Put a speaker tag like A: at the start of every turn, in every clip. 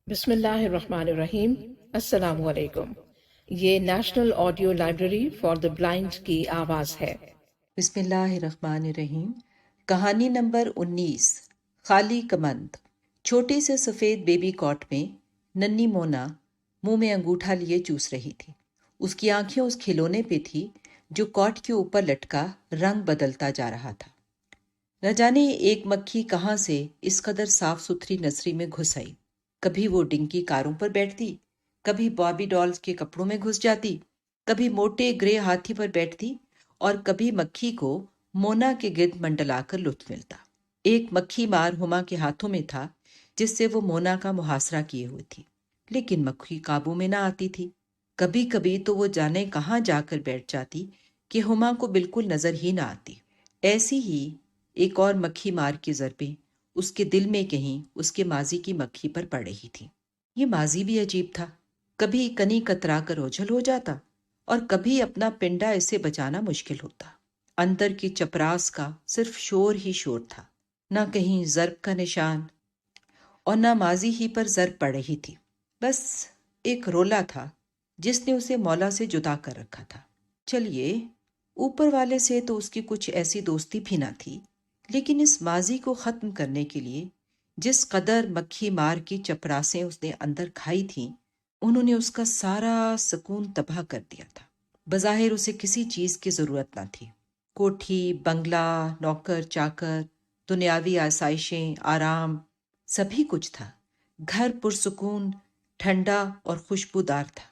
A: بسم اللہ الرحمن الرحیم۔ السلام علیکم۔ یہ national audio library for the blind کی آواز ہے۔
B: بسم اللہ الرحمن الرحیم۔ کہانی نمبر 19، خالی کمند۔ چھوٹے سے سفید بیبی کاٹ میں ننھی مونا منہ میں انگوٹھا لیے چوس رہی تھی۔ اس کی آنکھیں اس کھلونے پہ تھی جو کاٹ کے اوپر لٹکا رنگ بدلتا جا رہا تھا۔ نہ جانے ایک مکھی کہاں سے اس قدر صاف ستھری نرسری میں گھس آئی۔ کبھی وہ ڈنکی کاروں پر بیٹھتی، کبھی بابی ڈالز کے کپڑوں میں گھس جاتی، کبھی موٹے گرے ہاتھی پر بیٹھتی اور کبھی مکھی کو مونا کے گرد منڈلا کر لطف ملتا۔ ایک مکھی مار ہما کے ہاتھوں میں تھا جس سے وہ مونا کا محاصرہ کیے ہوئی تھی، لیکن مکھی قابو میں نہ آتی تھی۔ کبھی کبھی تو وہ جانے کہاں جا کر بیٹھ جاتی کہ ہما کو بالکل نظر ہی نہ آتی۔ ایسی ہی ایک اور مکھی مار کی ضربیں اس کے دل میں کہیں اس کے ماضی کی مکھی پر پڑ رہی تھی۔ یہ ماضی بھی عجیب تھا، کبھی کنی کترا کر اوجھل ہو جاتا اور کبھی اپنا پنڈا اسے بچانا مشکل ہوتا۔ اندر کی چپراس کا صرف شور ہی شور تھا، نہ کہیں ضرب کا نشان اور نہ ماضی ہی پر ضرب پڑ رہی تھی۔ بس ایک رولا تھا جس نے اسے مولا سے جدا کر رکھا تھا۔ چلیے، اوپر والے سے تو اس کی کچھ ایسی دوستی بھی نہ تھی، لیکن اس ماضی کو ختم کرنے کے لیے جس قدر مکھی مار کی چپراسیں اس نے اندر کھائی تھیں، انہوں نے اس کا سارا سکون تباہ کر دیا تھا۔ بظاہر اسے کسی چیز کی ضرورت نہ تھی، کوٹھی، بنگلہ، نوکر چاکر، دنیاوی آسائشیں، آرام، سبھی کچھ تھا۔ گھر پرسکون، ٹھنڈا اور خوشبودار تھا،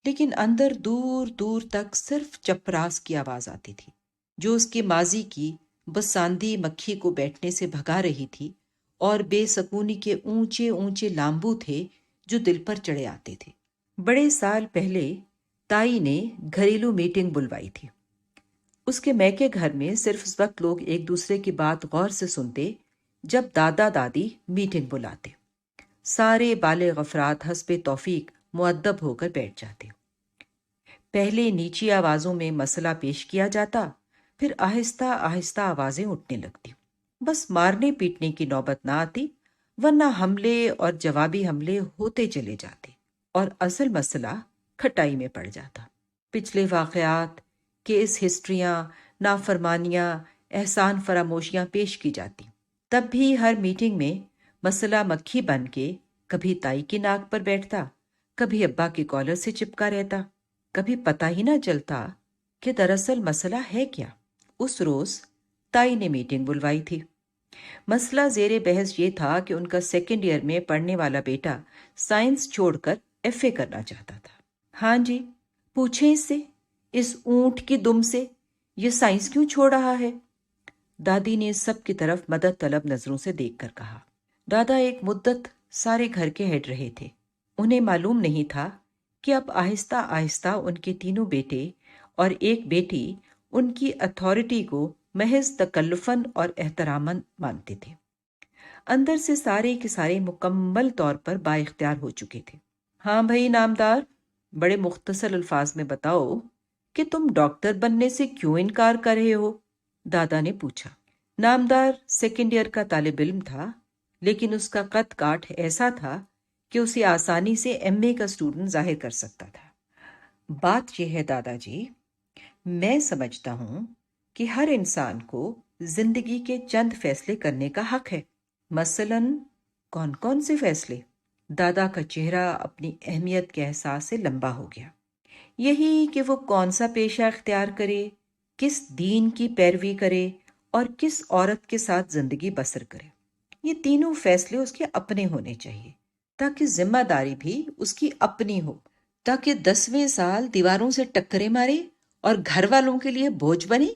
B: لیکن اندر دور دور تک صرف چپراس کی آواز آتی تھی جو اس کے ماضی کی بساندی مکھی کو بیٹھنے سے بھگا رہی تھی، اور بے سکونی کے اونچے اونچے لامبو تھے جو دل پر چڑھے آتے تھے۔ بڑے سال پہلے تائی نے گھریلو میٹنگ بلوائی تھی۔ اس کے میکے گھر میں صرف اس وقت لوگ ایک دوسرے کی بات غور سے سنتے جب دادا دادی میٹنگ بلاتے۔ سارے بالغ افراد حسب توفیق مؤدب ہو کر بیٹھ جاتے۔ پہلے نیچی آوازوں میں مسئلہ پیش کیا جاتا، پھر آہستہ آہستہ آوازیں اٹھنے لگتی۔ بس مارنے پیٹنے کی نوبت نہ آتی، ورنہ حملے اور جوابی حملے ہوتے چلے جاتے اور اصل مسئلہ کھٹائی میں پڑ جاتا۔ پچھلے واقعات، کیس ہسٹریاں، نافرمانیاں، احسان فراموشیاں پیش کی جاتی۔ تب بھی ہر میٹنگ میں مسئلہ مکھی بن کے کبھی تائی کی ناک پر بیٹھتا، کبھی ابا کے کالر سے چپکا رہتا۔ کبھی پتہ ہی نہ چلتا کہ دراصل مسئلہ ہے کیا۔ اس روز تائی نے میٹنگ بلوائی تھی۔ مسئلہ زیر بحث یہ تھا کہ ان کا سیکنڈ ایئر میں پڑھنے والا بیٹا سائنس چھوڑ کر ایف اے کرنا چاہتا تھا۔ ہاں جی، پوچھیں اس سے، اس اونٹ کی دم سے، یہ سائنس کیوں چھوڑ رہا ہے؟ دادی نے سب کی طرف مدد طلب نظروں سے دیکھ کر کہا۔ دادا ایک مدت سارے گھر کے ہیڈ رہے تھے۔ انہیں معلوم نہیں تھا کہ اب آہستہ آہستہ ان کے تینوں بیٹے اور ایک بیٹی ان کی اتھارٹی کو محض تکلفاً اور احتراماً مانتے تھے۔ اندر سے سارے کے سارے مکمل طور پر با اختیار ہو چکے تھے۔ ہاں بھائی نامدار، بڑے مختصر الفاظ میں بتاؤ کہ تم ڈاکٹر بننے سے کیوں انکار کر رہے ہو؟ دادا نے پوچھا۔ نامدار سیکنڈ ایئر کا طالب علم تھا، لیکن اس کا قد کاٹ ایسا تھا کہ اسے آسانی سے ایم اے کا اسٹوڈنٹ ظاہر کر سکتا تھا۔ بات یہ ہے دادا جی، میں سمجھتا ہوں کہ ہر انسان کو زندگی کے چند فیصلے کرنے کا حق ہے۔ مثلاً کون کون سے فیصلے؟ دادا کا چہرہ اپنی اہمیت کے احساس سے لمبا ہو گیا۔ یہی کہ وہ کون سا پیشہ اختیار کرے، کس دین کی پیروی کرے اور کس عورت کے ساتھ زندگی بسر کرے۔ یہ تینوں فیصلے اس کے اپنے ہونے چاہیے، تاکہ ذمہ داری بھی اس کی اپنی ہو، تاکہ 10ویں سال دیواروں سے ٹکرے مارے اور گھر والوں کے لیے بوجھ بنے۔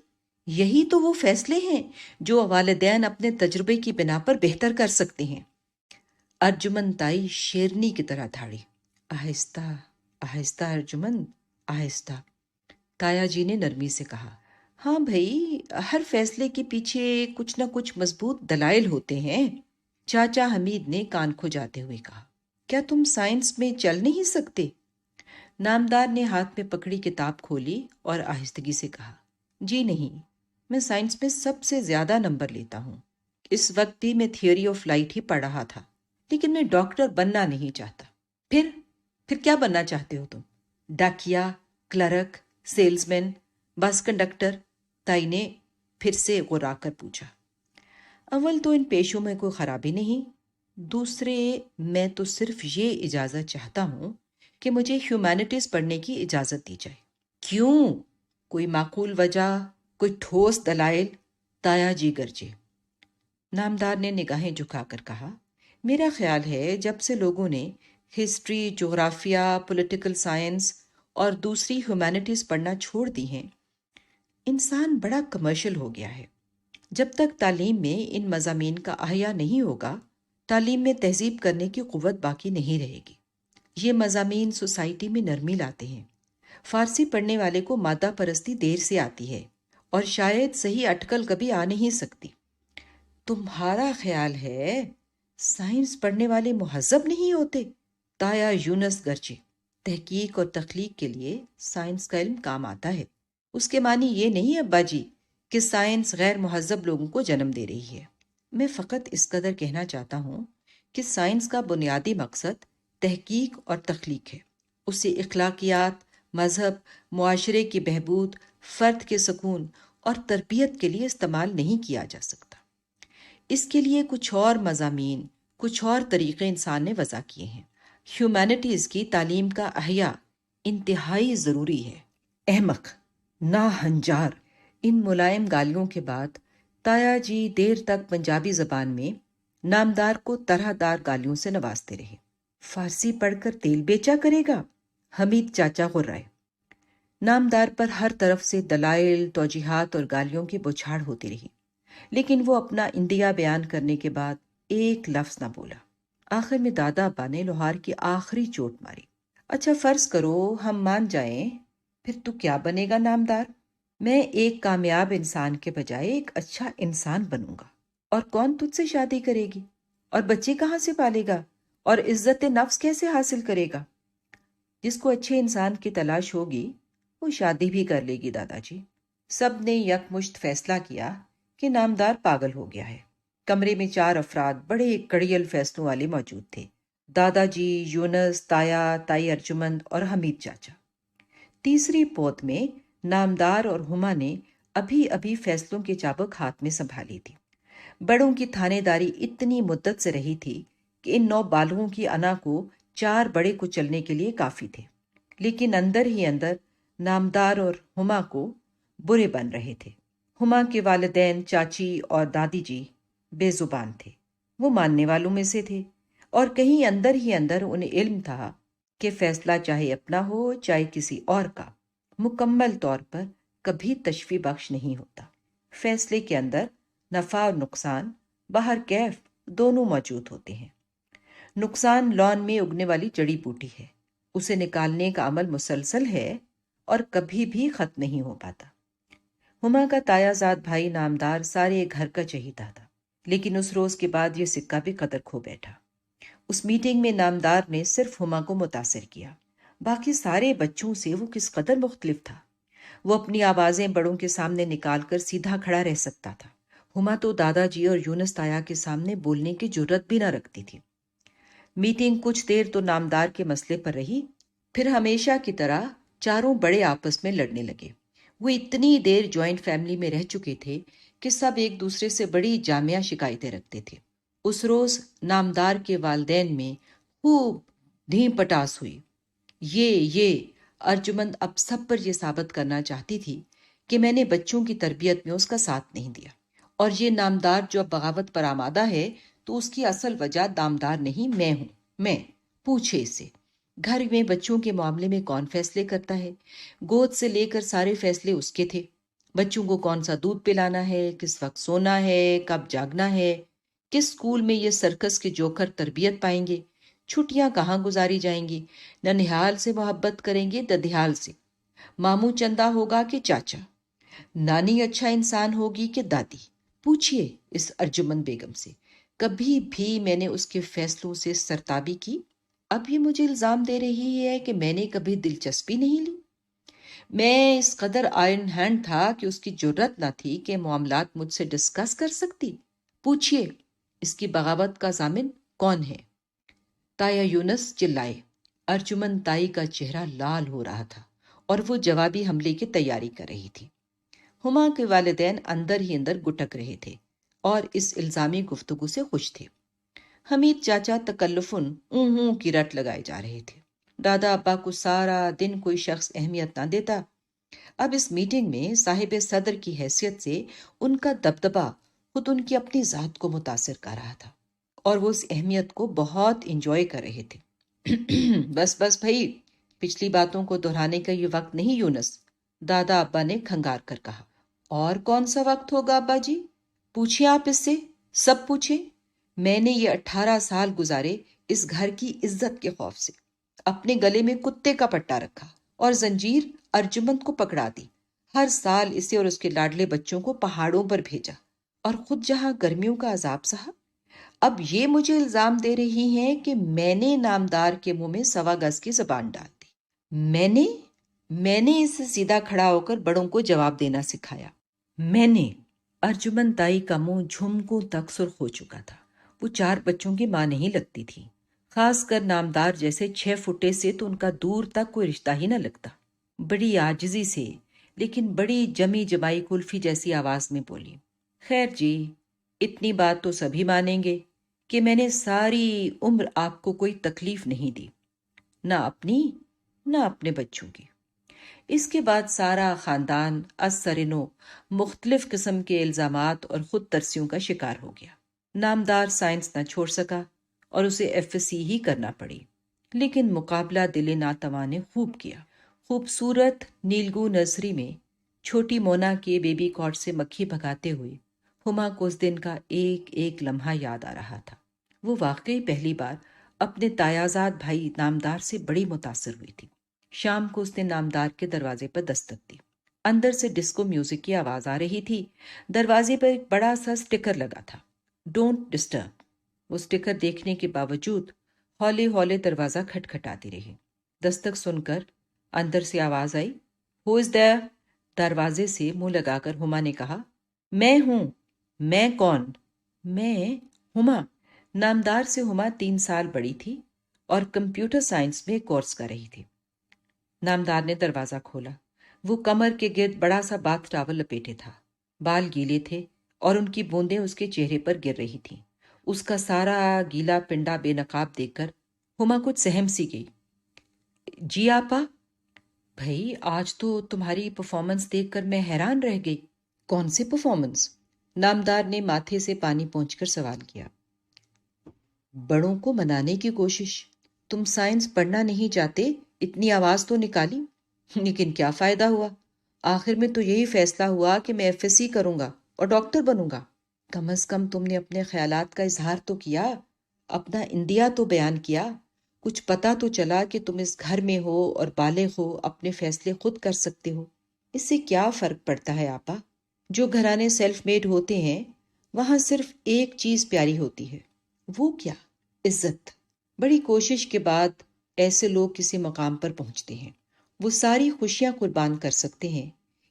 B: یہی تو وہ فیصلے ہیں جو والدین اپنے تجربے کی بنا پر بہتر کر سکتے ہیں۔ ارجمن تائی شیرنی کی طرح دھاڑی۔ آہستہ آہستہ ارجمن، آہستہ، تایا جی نے نرمی سے کہا۔ ہاں بھائی، ہر فیصلے کے پیچھے کچھ نہ کچھ مضبوط دلائل ہوتے ہیں، چاچا حمید نے کان کھجاتے ہوئے کہا۔ کیا تم سائنس میں چل نہیں سکتے؟ نامدار نے ہاتھ میں پکڑی کتاب کھولی اور آہستگی سے کہا۔ جی نہیں، میں سائنس میں سب سے زیادہ نمبر لیتا ہوں۔ اس وقت بھی میں تھیوری آف لائٹ ہی پڑھ رہا تھا۔ لیکن میں ڈاکٹر بننا نہیں چاہتا۔ پھر کیا بننا چاہتے ہو تم؟ ڈاکیا، کلرک، سیلز مین، بس کنڈکٹر؟ تائی نے پھر سے غرا کر پوچھا۔ اول تو ان پیشوں میں کوئی خرابی نہیں، دوسرے میں تو صرف یہ اجازت چاہتا ہوں کہ مجھے ہیومینٹیز پڑھنے کی اجازت دی جائے۔ کیوں؟ کوئی معقول وجہ، کوئی ٹھوس دلائل؟ تایا جی گرجے۔ نامدار نے نگاہیں جھکا کر کہا، میرا خیال ہے جب سے لوگوں نے ہسٹری، جغرافیہ، پولیٹیکل سائنس اور دوسری ہیومینٹیز پڑھنا چھوڑ دی ہیں، انسان بڑا کمرشل ہو گیا ہے۔ جب تک تعلیم میں ان مضامین کا احیاء نہیں ہوگا، تعلیم میں تہذیب کرنے کی قوت باقی نہیں رہے گی۔ یہ مضامین سوسائٹی میں نرمی لاتے ہیں۔ فارسی پڑھنے والے کو مادہ پرستی دیر سے آتی ہے اور شاید صحیح اٹکل کبھی آ نہیں سکتی۔ تمہارا خیال ہے سائنس پڑھنے والے مہذب نہیں ہوتے؟ تایا یونس گرجے۔ تحقیق اور تخلیق کے لیے سائنس کا علم کام آتا ہے۔ اس کے معنی یہ نہیں ابا جی کہ سائنس غیر مہذب لوگوں کو جنم دے رہی ہے۔ میں فقط اس قدر کہنا چاہتا ہوں کہ سائنس کا بنیادی مقصد تحقیق اور تخلیق ہے۔ اسے اخلاقیات، مذہب، معاشرے کی بہبود، فرد کے سکون اور تربیت کے لیے استعمال نہیں کیا جا سکتا۔ اس کے لیے کچھ اور مضامین، کچھ اور طریقے انسان نے وضع کیے ہیں۔ ہیومینٹیز کی تعلیم کا احیاء انتہائی ضروری ہے۔ احمق، ناہنجار۔ ان ملائم گالیوں کے بعد تایا جی دیر تک پنجابی زبان میں نامدار کو طرح دار گالیوں سے نوازتے رہے۔ فارسی پڑھ کر تیل بیچا کرے گا؟ حمید چاچا غرائے۔ نامدار پر ہر طرف سے دلائل، توجیحات اور گالیوں کی بوچھاڑ ہوتی رہی، لیکن وہ اپنا انڈیا بیان کرنے کے بعد ایک لفظ نہ بولا۔ آخر میں دادا ابا نے لوہار کی آخری چوٹ ماری۔ اچھا فرض کرو ہم مان جائیں، پھر تو کیا بنے گا نامدار؟ میں ایک کامیاب انسان کے بجائے ایک اچھا انسان بنوں گا۔ اور کون تجھ سے شادی کرے گی؟ اور بچے کہاں سے پالے گا؟ اور عزت نفس کیسے حاصل کرے گا؟ جس کو اچھے انسان کی تلاش ہوگی وہ شادی بھی کر لے گی دادا جی۔ سب نے یکمشت فیصلہ کیا کہ نامدار پاگل ہو گیا ہے۔ کمرے میں 4 افراد بڑے کڑیل فیصلوں والے موجود تھے، دادا جی، یونس، تایا، تائی ارجمند اور حمید چاچا۔ تیسری پوت میں نامدار اور ہما نے ابھی فیصلوں کی چابک ہاتھ میں سنبھالی تھی۔ بڑوں کی تھانے داری اتنی مدت سے رہی تھی کہ ان 9 بالغوں کی انا کو 4 بڑے کو چلنے کے لیے کافی تھے، لیکن اندر ہی اندر نامدار اور ہما کو برے بن رہے تھے۔ ہما کے والدین چاچی اور دادی جی بے زبان تھے، وہ ماننے والوں میں سے تھے، اور کہیں اندر ہی اندر انہیں علم تھا کہ فیصلہ چاہے اپنا ہو چاہے کسی اور کا، مکمل طور پر کبھی تشفی بخش نہیں ہوتا۔ فیصلے کے اندر نفع اور نقصان، باہر کیف، دونوں موجود ہوتے ہیں۔ نقصان لان میں اگنے والی جڑی بوٹی ہے، اسے نکالنے کا عمل مسلسل ہے اور کبھی بھی ختم نہیں ہو پاتا۔ ہما کا تایا زاد بھائی نامدار سارے گھر کا چہیتا تھا، لیکن اس روز کے بعد یہ سکہ بھی قدر کھو بیٹھا۔ اس میٹنگ میں نامدار نے صرف ہما کو متاثر کیا، باقی سارے بچوں سے وہ کس قدر مختلف تھا۔ وہ اپنی آوازیں بڑوں کے سامنے نکال کر سیدھا کھڑا رہ سکتا تھا، ہما تو دادا جی اور یونس تایا کے سامنے بولنے کی جرت بھی نہ رکھتی تھی۔ میٹنگ کچھ دیر تو نامدار کے مسئلے پر رہی، پھر ہمیشہ کی طرح چاروں بڑے آپس میں لڑنے لگے۔ وہ اتنی دیر جوائنٹ فیملی میں رہ چکے تھے کہ سب ایک دوسرے سے بڑی جامع شکایتیں رکھتے تھے۔ اس روز نامدار کے والدین میں خوب دھیم پٹاس ہوئی۔ یہ ارجمند اب سب پر یہ ثابت کرنا چاہتی تھی کہ میں نے بچوں کی تربیت میں اس کا ساتھ نہیں دیا، اور یہ نامدار جو اب بغاوت پر آمادہ ہے تو اس کی اصل وجہ نامدار نہیں میں ہوں۔ میں پوچھے اس سے گھر میں بچوں کے معاملے میں کون فیصلے کرتا ہے؟ گود سے لے کر سارے فیصلے اس کے تھے۔ بچوں کو کون سا دودھ پلانا ہے، کس وقت سونا ہے، کب جاگنا ہے، کس اسکول میں یہ سرکس کے جوکر تربیت پائیں گے، چھٹیاں کہاں گزاری جائیں گی، ننہال سے محبت کریں گے ددھیال سے، ماموں چندہ ہوگا کہ چاچا، نانی اچھا انسان ہوگی کہ دادی۔ پوچھئے اس ارجمند بیگم سے کبھی بھی میں نے اس کے فیصلوں سے سرتابی کی؟ اب یہ مجھے الزام دے رہی ہے کہ میں نے کبھی دلچسپی نہیں لی۔ میں اس قدر آئرن ہینڈ تھا کہ اس کی جرت نہ تھی کہ معاملات مجھ سے ڈسکس کر سکتی۔ پوچھئے اس کی بغاوت کا ضامن کون ہے؟ تایا یونس چلائے۔ ارجمن تائی کا چہرہ لال ہو رہا تھا اور وہ جوابی حملے کی تیاری کر رہی تھی۔ ہما کے والدین اندر ہی اندر گٹک رہے تھے اور اس الزامی گفتگو سے خوش تھے۔ حمید چاچا تکلفن اوں کی رٹ لگائے جا رہے تھے۔ دادا ابا کو سارا دن کوئی شخص اہمیت نہ دیتا، اب اس میٹنگ میں صاحب صدر کی حیثیت سے ان کا دبدبا خود ان کی اپنی ذات کو متاثر کر رہا تھا اور وہ اس اہمیت کو بہت انجوائے کر رہے تھے۔ بس بس بھائی، پچھلی باتوں کو دہرانے کا یہ وقت نہیں یونس، دادا ابا نے کھنگار کر کہا۔ اور کون سا وقت ہوگا ابا جی؟ پوچھیں آپ اس سے، سب پوچھیں۔ میں نے یہ 18 سال گزارے اس گھر کی عزت کے خوف سے، اپنے گلے میں کتے کا پٹا رکھا اور زنجیر ارجمند کو پکڑا دی۔ ہر سال اسے اور اس کے لاڈلے بچوں کو پہاڑوں پر بھیجا اور خود جہاں گرمیوں کا عذاب سہا۔ اب یہ مجھے الزام دے رہی ہیں کہ میں نے نامدار کے منہ میں 1.25 گز کی زبان ڈال دی۔ میں نے اسے سیدھا کھڑا ہو کر بڑوں کو جواب دینا سکھایا۔ میں نے۔ ارجمن تائی کا منہ جھمکوں تک سرخ ہو چکا تھا۔ وہ 4 بچوں کی ماں نہیں لگتی تھی، خاص کر نامدار جیسے 6 فٹے سے تو ان کا دور تک کوئی رشتہ ہی نہ لگتا۔ بڑی عاجزی سے لیکن بڑی جمی جمائی کلفی جیسی آواز میں بولی، خیر جی، اتنی بات تو سبھی مانیں گے کہ میں نے ساری عمر آپ کو کوئی تکلیف نہیں دی، نہ اپنی نہ اپنے بچوں کی۔ اس کے بعد سارا خاندان از سرنو مختلف قسم کے الزامات اور خود ترسیوں کا شکار ہو گیا۔ نامدار سائنس نہ چھوڑ سکا اور اسے ایف ایس سی ہی کرنا پڑی، لیکن مقابلہ دل ناتواں نے خوب کیا۔ خوبصورت نیلگو نرسری میں چھوٹی مونا کے بیبی کاٹ سے مکھی بھگاتے ہوئے ہما کو اس دن کا ایک ایک لمحہ یاد آ رہا تھا۔ وہ واقعی پہلی بار اپنے تایازاد بھائی نامدار سے بڑی متاثر ہوئی تھی۔ شام کو اس نے نامدار کے دروازے پر دستک دی۔ اندر سے ڈسکو میوزک کی آواز آ رہی تھی۔ دروازے پر ایک بڑا سا سٹیکر لگا تھا، ڈونٹ ڈسٹرب۔ وہ سٹیکر دیکھنے کے باوجود ہولے ہولے دروازہ کھٹکھٹاتی رہی۔ دستک سن کر اندر سے آواز آئی، ہو از دیئر؟ دروازے سے منہ لگا کر ہما نے کہا، میں ہوں۔ میں کون؟ میں ہما۔ نامدار سے ہما 3 سال بڑی تھی اور کمپیوٹر سائنس میں کورس کر رہی تھی۔ نامدار نے دروازہ کھولا۔ وہ کمر کے گرد بڑا سا باتھ ٹاول لپیٹے تھا، بال گیلے تھے اور ان کی بوندیں اس کے چہرے پر گر رہی تھیں۔ اس کا سارا گیلا پنڈا بے نقاب دیکھ کر ہما کچھ سہم سی گئی۔ جی آپا؟ بھائی آج تو تمہاری پرفارمنس دیکھ کر میں حیران رہ گئی۔ کون سی پرفارمنس؟ نامدار نے ماتھے سے پانی پونچھ کر سوال کیا۔ بڑوں کو منانے کی کوشش۔ تم سائنس پڑھنا نہیں چاہتے، اتنی آواز تو نکالی، لیکن کیا فائدہ ہوا؟ آخر میں تو یہی فیصلہ ہوا کہ میں ایف ایس سی کروں گا اور ڈاکٹر بنوں گا۔ کم از کم تم نے اپنے خیالات کا اظہار تو کیا، اپنا اندیا تو بیان کیا، کچھ پتا تو چلا کہ تم اس گھر میں ہو اور بالغ ہو، اپنے فیصلے خود کر سکتے ہو۔ اس سے کیا فرق پڑتا ہے آپا؟ جو گھرانے سیلف میڈ ہوتے ہیں وہاں صرف ایک چیز پیاری ہوتی ہے، وہ کیا؟ عزت۔ بڑی کوشش کے بعد ایسے لوگ کسی مقام پر پہنچتے ہیں۔ وہ ساری خوشیاں قربان کر سکتے ہیں،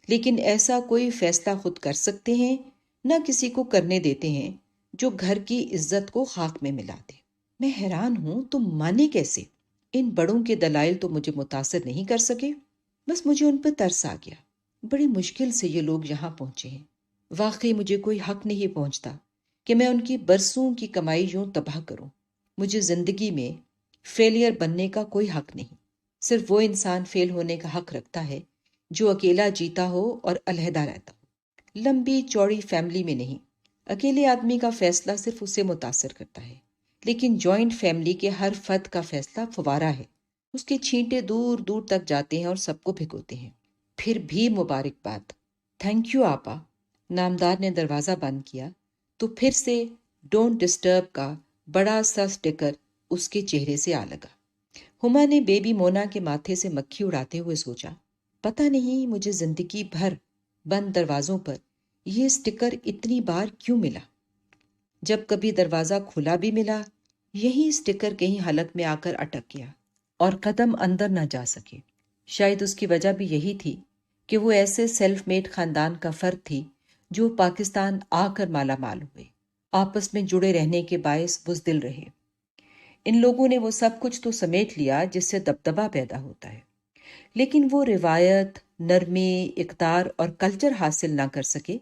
B: لیکن ایسا کوئی فیصلہ خود کر سکتے ہیں نہ کسی کو کرنے دیتے ہیں جو گھر کی عزت کو خاک میں ملا دے۔ میں حیران ہوں تم مانے کیسے؟ ان بڑوں کے دلائل تو مجھے متاثر نہیں کر سکے، بس مجھے ان پر ترس آ گیا۔ بڑی مشکل سے یہ لوگ یہاں پہنچے ہیں۔ واقعی مجھے کوئی حق نہیں پہنچتا کہ میں ان کی برسوں کی کمائی یوں تباہ کروں۔ مجھے زندگی میں فیلئر بننے کا کوئی حق نہیں۔ صرف وہ انسان فیل ہونے کا حق رکھتا ہے جو اکیلا جیتا ہو اور علیحدہ رہتا ہو، لمبی چوڑی فیملی میں نہیں۔ اکیلے آدمی کا فیصلہ صرف اسے متاثر کرتا ہے، لیکن جوائنٹ فیملی کے ہر فرد کا فیصلہ فوارہ ہے، اس کے چھینٹے دور دور تک جاتے ہیں اور سب کو بھگوتے ہیں۔ پھر بھی مبارکباد۔ تھینک یو آپا۔ نامدار نے دروازہ بند کیا تو پھر سے ڈونٹ ڈسٹرب کا بڑا سا سٹیکر اس کے چہرے سے آ لگا۔ ہما نے بیبی مونا کے ماتھے سے مکھی اڑاتے ہوئے سوچا، پتہ نہیں مجھے زندگی بھر بند دروازوں پر یہ سٹیکر اتنی بار کیوں ملا۔ جب کبھی دروازہ کھلا بھی ملا، یہی سٹیکر کہیں حلق میں آ کر اٹک گیا اور قدم اندر نہ جا سکے۔ شاید اس کی وجہ بھی یہی تھی کہ وہ ایسے سیلف میڈ خاندان کا فرد تھی جو پاکستان آ کر مالا مال ہوئے، آپس میں جڑے رہنے کے باعث بزدل رہے۔ ان لوگوں نے وہ سب کچھ تو سمیٹ لیا جس سے دبدبا پیدا ہوتا ہے، لیکن وہ روایت، نرمی، اقدار اور کلچر حاصل نہ کر سکے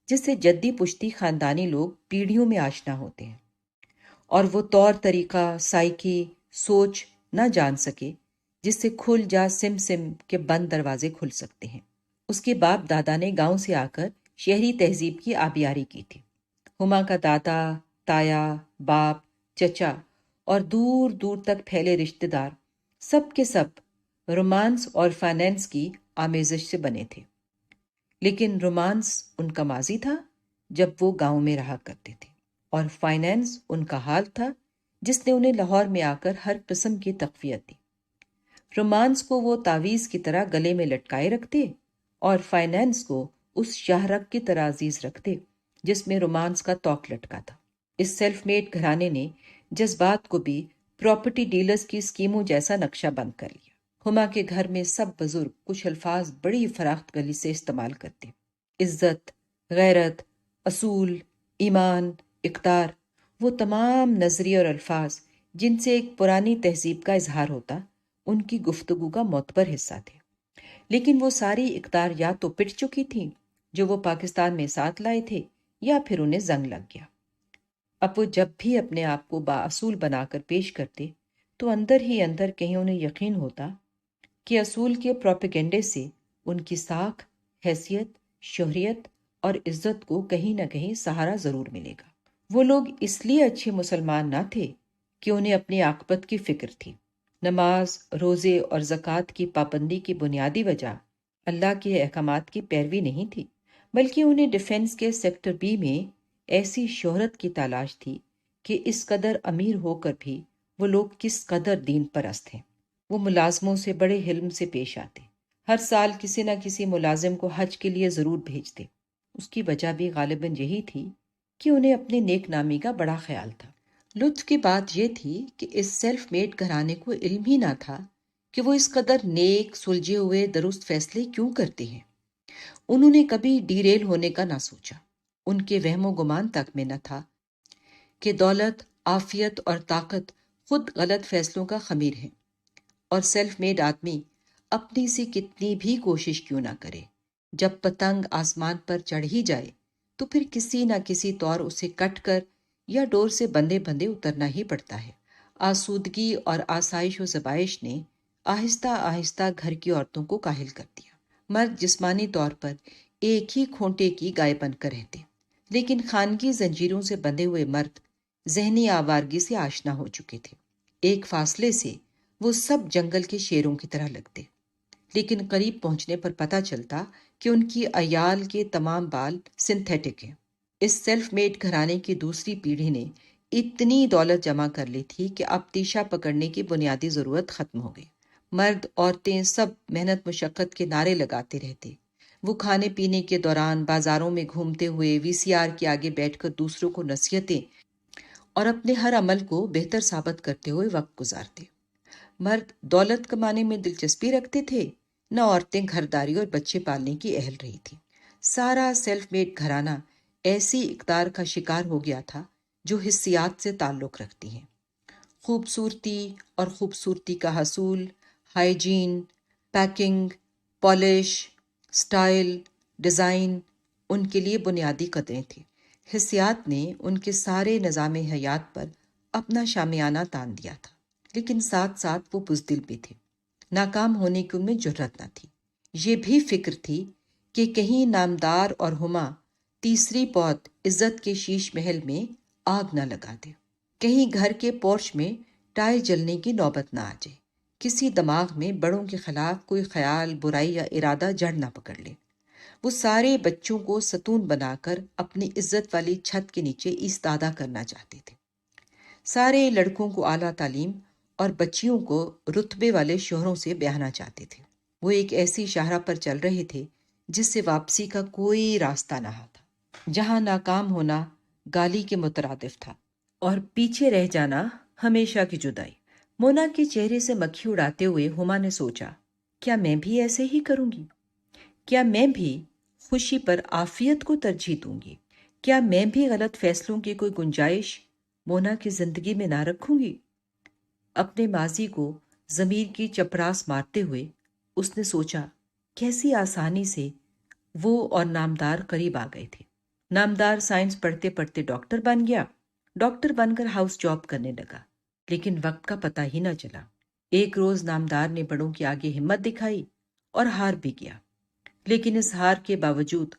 B: جس سے جدی پشتی خاندانی لوگ پیڑھیوں میں آشنا ہوتے ہیں، اور وہ طور طریقہ، سائیکی، سوچ نہ جان سکے جس سے کھل جا سم سم کے بند دروازے کھل سکتے ہیں۔ اس کے باپ دادا نے گاؤں سے آ کر شہری تہذیب کی آبیاری کی تھی۔ ہما کا دادا، تایا، باپ، چچا اور دور دور تک پھیلے رشتہ دار سب کے سب رومانس اور فائنینس کی آمیزش سے بنے تھے، لیکن رومانس ان کا ماضی تھا جب وہ گاؤں میں رہا کرتے تھے، اور فائنینس ان کا حال تھا جس نے انہیں لاہور میں آ کر ہر قسم کی تقویت دی۔ رومانس کو وہ تعویذ کی طرح گلے میں لٹکائے رکھتے اور فائنینس کو اس شاہرگ کی طرح عزیز رکھتے جس میں رومانس کا توق لٹکا تھا۔ اس سیلف میڈ گھرانے نے جذبات کو بھی پراپرٹی ڈیلرز کی اسکیموں جیسا نقشہ بند کر لیا۔ ہما کے گھر میں سب بزرگ کچھ الفاظ بڑی فراخت گلی سے استعمال کرتے: عزت، غیرت، اصول، ایمان، اقدار، وہ تمام نظریے اور الفاظ جن سے ایک پرانی تہذیب کا اظہار ہوتا ان کی گفتگو کا معتبر حصہ تھے، لیکن وہ ساری اقدار یا تو پٹ چکی تھیں جو وہ پاکستان میں ساتھ لائے تھے، یا پھر انہیں زنگ لگ گیا۔ اب وہ جب بھی اپنے آپ کو بااصول بنا کر پیش کرتے تو اندر ہی اندر کہیں انہیں یقین ہوتا کہ اصول کے پروپیگنڈے سے ان کی ساکھ، حیثیت، شہریت اور عزت کو کہیں نہ کہیں سہارا ضرور ملے گا۔ وہ لوگ اس لیے اچھے مسلمان نہ تھے کہ انہیں اپنی عاقبت کی فکر تھی۔ نماز، روزے اور زکوٰۃ کی پابندی کی بنیادی وجہ اللہ کے احکامات کی پیروی نہیں تھی، بلکہ انہیں ڈیفنس کے سیکٹر بی میں ایسی شہرت کی تلاش تھی کہ اس قدر امیر ہو کر بھی وہ لوگ کس قدر دین پرست ہیں۔ وہ ملازموں سے بڑے حلم سے پیش آتے، ہر سال کسی نہ کسی ملازم کو حج کے لیے ضرور بھیجتے۔ اس کی وجہ بھی غالباً یہی تھی کہ انہیں اپنے نیک نامی کا بڑا خیال تھا۔ لطف کی بات یہ تھی کہ اس سیلف میڈ گھرانے کو علم ہی نہ تھا کہ وہ اس قدر نیک، سلجھے ہوئے درست فیصلے کیوں کرتے ہیں۔ انہوں نے کبھی ڈیریل ہونے کا نہ سوچا۔ ان کے وہم و گمان تک میں نہ تھا کہ دولت، عافیت اور طاقت خود غلط فیصلوں کا خمیر ہے، اور سیلف میڈ آدمی اپنی سی کتنی بھی کوشش کیوں نہ کرے، جب پتنگ آسمان پر چڑھ ہی جائے تو پھر کسی نہ کسی طور اسے کٹ کر یا ڈور سے بندھے بندھے اترنا ہی پڑتا ہے۔ آسودگی اور آسائش و زبائش نے آہستہ آہستہ گھر کی عورتوں کو کاہل کر دیا۔ مرد جسمانی طور پر ایک ہی کھونٹے کی گائے بن کر رہتے، لیکن خانگی زنجیروں سے بندھے ہوئے مرد ذہنی آوارگی سے آشنا ہو چکے تھے۔ ایک فاصلے سے وہ سب جنگل کے شیروں کی طرح لگتے، لیکن قریب پہنچنے پر پتہ چلتا کہ ان کی عیال کے تمام بال سنتھیٹک ہیں۔ اس سیلف میڈ گھرانے کی دوسری پیڑھی نے اتنی دولت جمع کر لی تھی کہ اب تیشا پکڑنے کی بنیادی ضرورت ختم ہو گئی۔ مرد، عورتیں سب محنت مشقت کے نعرے لگاتے رہتے۔ وہ کھانے پینے کے دوران بازاروں میں گھومتے ہوئے وی سی آر کے آگے بیٹھ کر دوسروں کو نصیحتیں اور اپنے ہر عمل کو بہتر ثابت کرتے ہوئے وقت گزارتے۔ مرد دولت کمانے میں دلچسپی رکھتے تھے، نہ عورتیں گھرداری اور بچے پالنے کی اہل رہی تھی۔ سارا سیلف میڈ گھرانہ ایسی اقدار کا شکار ہو گیا تھا جو حسیات سے تعلق رکھتی ہیں۔ خوبصورتی اور خوبصورتی کا حصول، hygiene, packing, polish, style, design ان کے لیے بنیادی قدریں تھیں۔ حسیات نے ان کے سارے نظام حیات پر اپنا شامیانہ تان دیا تھا، لیکن ساتھ ساتھ وہ بزدل بھی تھے۔ ناکام ہونے کی ان میں جرأت نہ تھی۔ یہ بھی فکر تھی کہ کہیں نامدار اور ہما تیسری پود عزت کے شیش محل میں آگ نہ لگا دے، کہیں گھر کے پورچ میں ٹائر جلنے کی نوبت نہ آ جائے، کسی دماغ میں بڑوں کے خلاف کوئی خیال، برائی یا ارادہ جڑ نہ پکڑ لے۔ وہ سارے بچوں کو ستون بنا کر اپنی عزت والی چھت کے نیچے ایستادہ کرنا چاہتے تھے۔ سارے لڑکوں کو اعلیٰ تعلیم اور بچیوں کو رتبے والے شوہروں سے بیاہنا چاہتے تھے۔ وہ ایک ایسی شاہراہ پر چل رہے تھے جس سے واپسی کا کوئی راستہ نہ تھا، جہاں ناکام ہونا گالی کے مترادف تھا اور پیچھے رہ جانا ہمیشہ کی جدائی۔ مونا کے چہرے سے مکھی اڑاتے ہوئے ہما نے سوچا، کیا میں بھی ایسے ہی کروں گی؟ کیا میں بھی خوشی پر عافیت کو ترجیح دوں گی؟ کیا میں بھی غلط فیصلوں کی کوئی گنجائش مونا کی زندگی میں نہ رکھوں گی؟ اپنے ماضی کو ضمیر کی چپراس مارتے ہوئے اس نے سوچا کیسی آسانی سے وہ اور نامدار قریب آ گئے تھے۔ نامدار سائنس پڑھتے پڑھتے ڈاکٹر بن گیا، ڈاکٹر بن کر ہاؤس جاب کرنے لگا، لیکن وقت کا پتہ ہی نہ چلا۔ ایک روز نامدار نے بڑوں کے آگے ہمت دکھائی اور ہار بھی گیا، لیکن اس ہار کے باوجود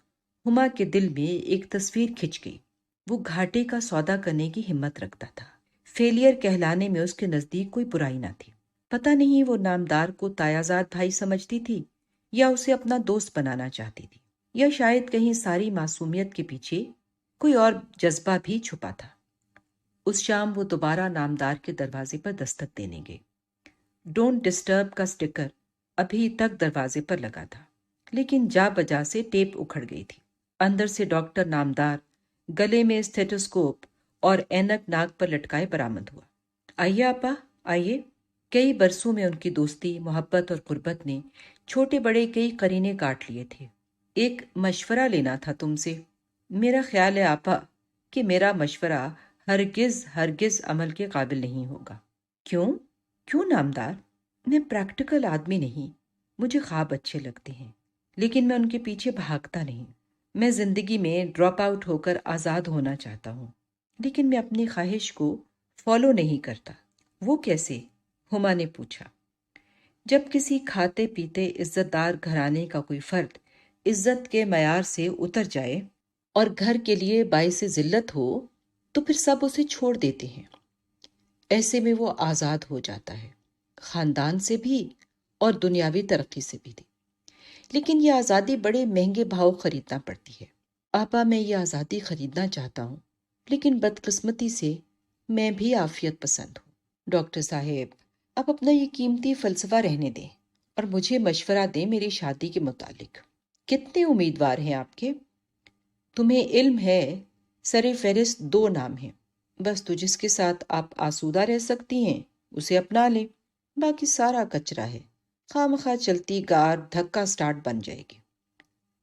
B: ہما کے دل میں ایک تصویر کھنچ گئی۔ وہ گھاٹے کا سودا کرنے کی ہمت رکھتا تھا۔ فیلئر کہلانے میں اس کے نزدیک کوئی برائی نہ تھی۔ پتہ نہیں وہ نامدار کو تایازاد بھائی سمجھتی تھی یا اسے اپنا دوست بنانا چاہتی تھی، یا شاید کہیں ساری معصومیت کے پیچھے کوئی اور جذبہ بھی چھپا تھا۔ اس شام وہ دوبارہ نامدار کے دروازے پر دستک دینے گئے۔ ڈونٹ ڈسٹرب کا سٹیکر ابھی تک دروازے پر لگا تھا، لیکن جا بجا سے ٹیپ اکھڑ گئی تھی۔ اندر سے ڈاکٹر نامدار گلے میں اسٹیٹوسکوپ اور اینک ناک پر لٹکائے برآمد ہوا۔ آئیے آپا، آئیے۔ کئی برسوں میں ان کی دوستی، محبت اور قربت نے چھوٹے بڑے کئی قرینے کاٹ لیے تھے۔ ایک مشورہ لینا تھا تم سے۔ میرا خیال ہے آپا کہ میرا مشورہ ہرگز ہرگز عمل کے قابل نہیں ہوگا۔ کیوں؟ کیوں نامدار؟ میں پریکٹیکل آدمی نہیں، مجھے خواب اچھے لگتے ہیں، لیکن میں ان کے پیچھے بھاگتا نہیں۔ میں زندگی میں ڈراپ آؤٹ ہو کر آزاد ہونا چاہتا ہوں، لیکن میں اپنی خواہش کو فالو نہیں کرتا۔ وہ کیسے؟ ہما نے پوچھا۔ جب کسی کھاتے پیتے عزت دار گھرانے کا کوئی فرد عزت کے معیار سے اتر جائے اور گھر کے لیے باعث ذلت ہو تو پھر سب اسے چھوڑ دیتے ہیں۔ ایسے میں وہ آزاد ہو جاتا ہے، خاندان سے بھی اور دنیاوی ترقی سے بھی۔ لیکن یہ آزادی بڑے مہنگے بھاؤ خریدنا پڑتی ہے۔ آپا میں یہ آزادی خریدنا چاہتا ہوں، لیکن بدقسمتی سے میں بھی عافیت پسند ہوں۔ ڈاکٹر صاحب، آپ اپنا یہ قیمتی فلسفہ رہنے دیں اور مجھے مشورہ دیں میری شادی کے متعلق۔ کتنے امیدوار ہیں آپ کے؟ تمہیں علم ہے سر فہرست 2 نام ہیں، بس تو جس کے ساتھ آپ آسودہ رہ سکتی ہیں اسے اپنا لیں، باقی سارا کچرا ہے، خواہ مخواہ چلتی گار دھکا سٹارٹ بن جائے گی۔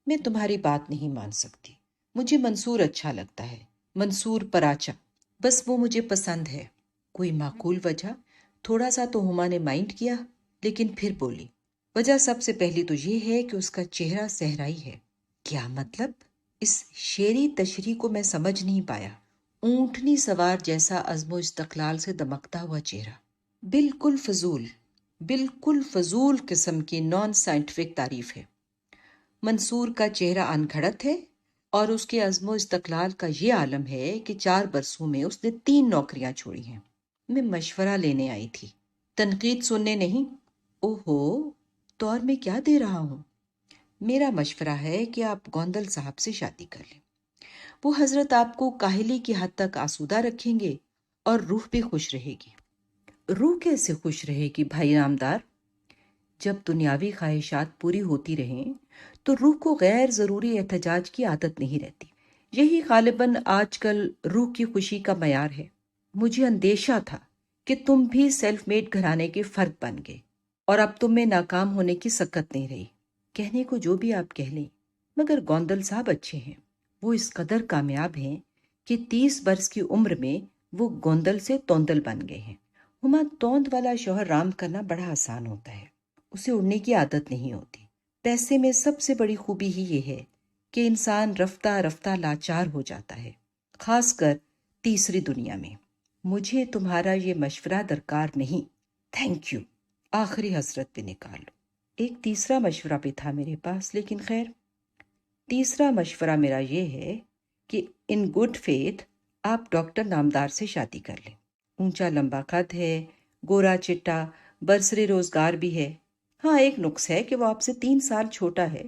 B: میں تمہاری بات نہیں مان سکتی، مجھے منصور اچھا لگتا ہے، منصور پراچا، بس وہ مجھے پسند ہے۔ کوئی معقول وجہ؟ تھوڑا سا تو ہما نے مائنڈ کیا، لیکن پھر بولی، وجہ سب سے پہلی تو یہ ہے کہ اس کا چہرہ صحرائی ہے۔ کیا مطلب؟ اس شعری تشریح کو میں سمجھ نہیں پایا۔ اونٹنی سوار جیسا عزم و استقلال سے دمکتا ہوا چہرہ، بالکل فضول قسم کی نان سائنٹیفک تعریف ہے۔ منصور کا چہرہ انگھڑت ہے اور اس کے عزم و استقلال کا یہ عالم ہے کہ 4 برسوں میں اس نے 3 نوکریاں چھوڑی ہیں۔ میں مشورہ لینے آئی تھی، تنقید سننے نہیں۔ اوہو، تو اور میں کیا دے رہا ہوں؟ میرا مشورہ ہے کہ آپ گوندل صاحب سے شادی کر لیں۔ وہ حضرت آپ کو کاہلی کی حد تک آسودہ رکھیں گے اور روح بھی خوش رہے گی۔ روح کیسے خوش رہے گی بھائی نامدار؟ جب دنیاوی خواہشات پوری ہوتی رہیں تو روح کو غیر ضروری احتجاج کی عادت نہیں رہتی۔ یہی غالباً آج کل روح کی خوشی کا معیار ہے۔ مجھے اندیشہ تھا کہ تم بھی سیلف میڈ گھرانے کے فرد بن گئے اور اب تم میں ناکام ہونے کی سکت نہیں رہی۔ کہنے کو جو بھی آپ کہہ لیں، مگر گوندل صاحب اچھے ہیں۔ وہ اس قدر کامیاب ہیں کہ 30 برس کی عمر میں وہ گوندل سے توندل بن گئے ہیں۔ ہما توند والا شوہر رام کرنا بڑا آسان ہوتا ہے، اسے اڑنے کی عادت نہیں ہوتی۔ پیسے میں سب سے بڑی خوبی ہی یہ ہے کہ انسان رفتہ رفتہ لاچار ہو جاتا ہے، خاص کر تیسری دنیا میں۔ مجھے تمہارا یہ مشورہ درکار نہیں، تھینک یو۔ آخری حسرت پہ نکال لو۔ ایک تیسرا مشورہ بھی تھا میرے پاس، لیکن خیر۔ تیسرا مشورہ میرا یہ ہے کہ ان گڈ فیتھ آپ ڈاکٹر نامدار سے شادی کر لیں۔ اونچا لمبا قد ہے، گورا چٹا، برسر روزگار بھی ہے۔ ہاں ایک نقص ہے کہ وہ آپ سے 3 سال چھوٹا ہے،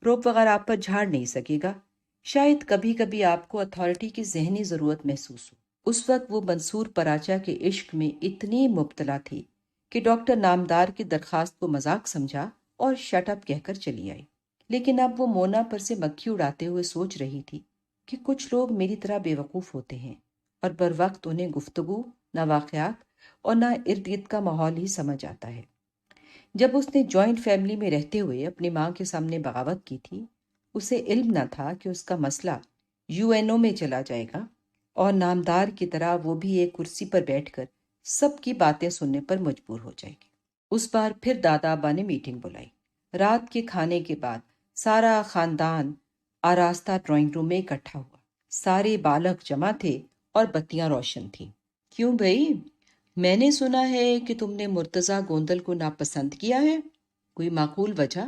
B: روپ وغیرہ آپ پر جھاڑ نہیں سکے گا۔ شاید کبھی کبھی آپ کو اتھارٹی کی ذہنی ضرورت محسوس ہو۔ اس وقت وہ منصور پراچا کے عشق میں اتنی مبتلا تھی کہ ڈاکٹر نامدار کی درخواست کو مذاق سمجھا اور شٹ اپ کہہ کر چلی آئی۔ لیکن اب وہ مونا پر سے مکھی اڑاتے ہوئے سوچ رہی تھی کہ کچھ لوگ میری طرح بے وقوف ہوتے ہیں اور بر وقت انہیں گفتگو، نہ واقعات اور نہ ارد گرد کا ماحول ہی سمجھ آتا ہے۔ جب اس نے جوائنٹ فیملی میں رہتے ہوئے اپنی ماں کے سامنے بغاوت کی تھی، اسے علم نہ تھا کہ اس کا مسئلہ UNO میں چلا جائے گا اور نامدار کی طرح وہ بھی ایک کرسی پر بیٹھ کر سب کی باتیں سننے پر مجبور ہو جائے گی۔ اس بار پھر دادا ابا نے میٹنگ بلائی۔ رات کے کھانے کے بعد سارا خاندان آراستہ ڈرائنگ روم میں اکٹھا ہوا۔ سارے بالغ جمع تھے اور بتیاں روشن تھیں۔ کیوں بھائی، میں نے سنا ہے کہ تم نے مرتضیٰ گوندل کو ناپسند کیا ہے، کوئی معقول وجہ؟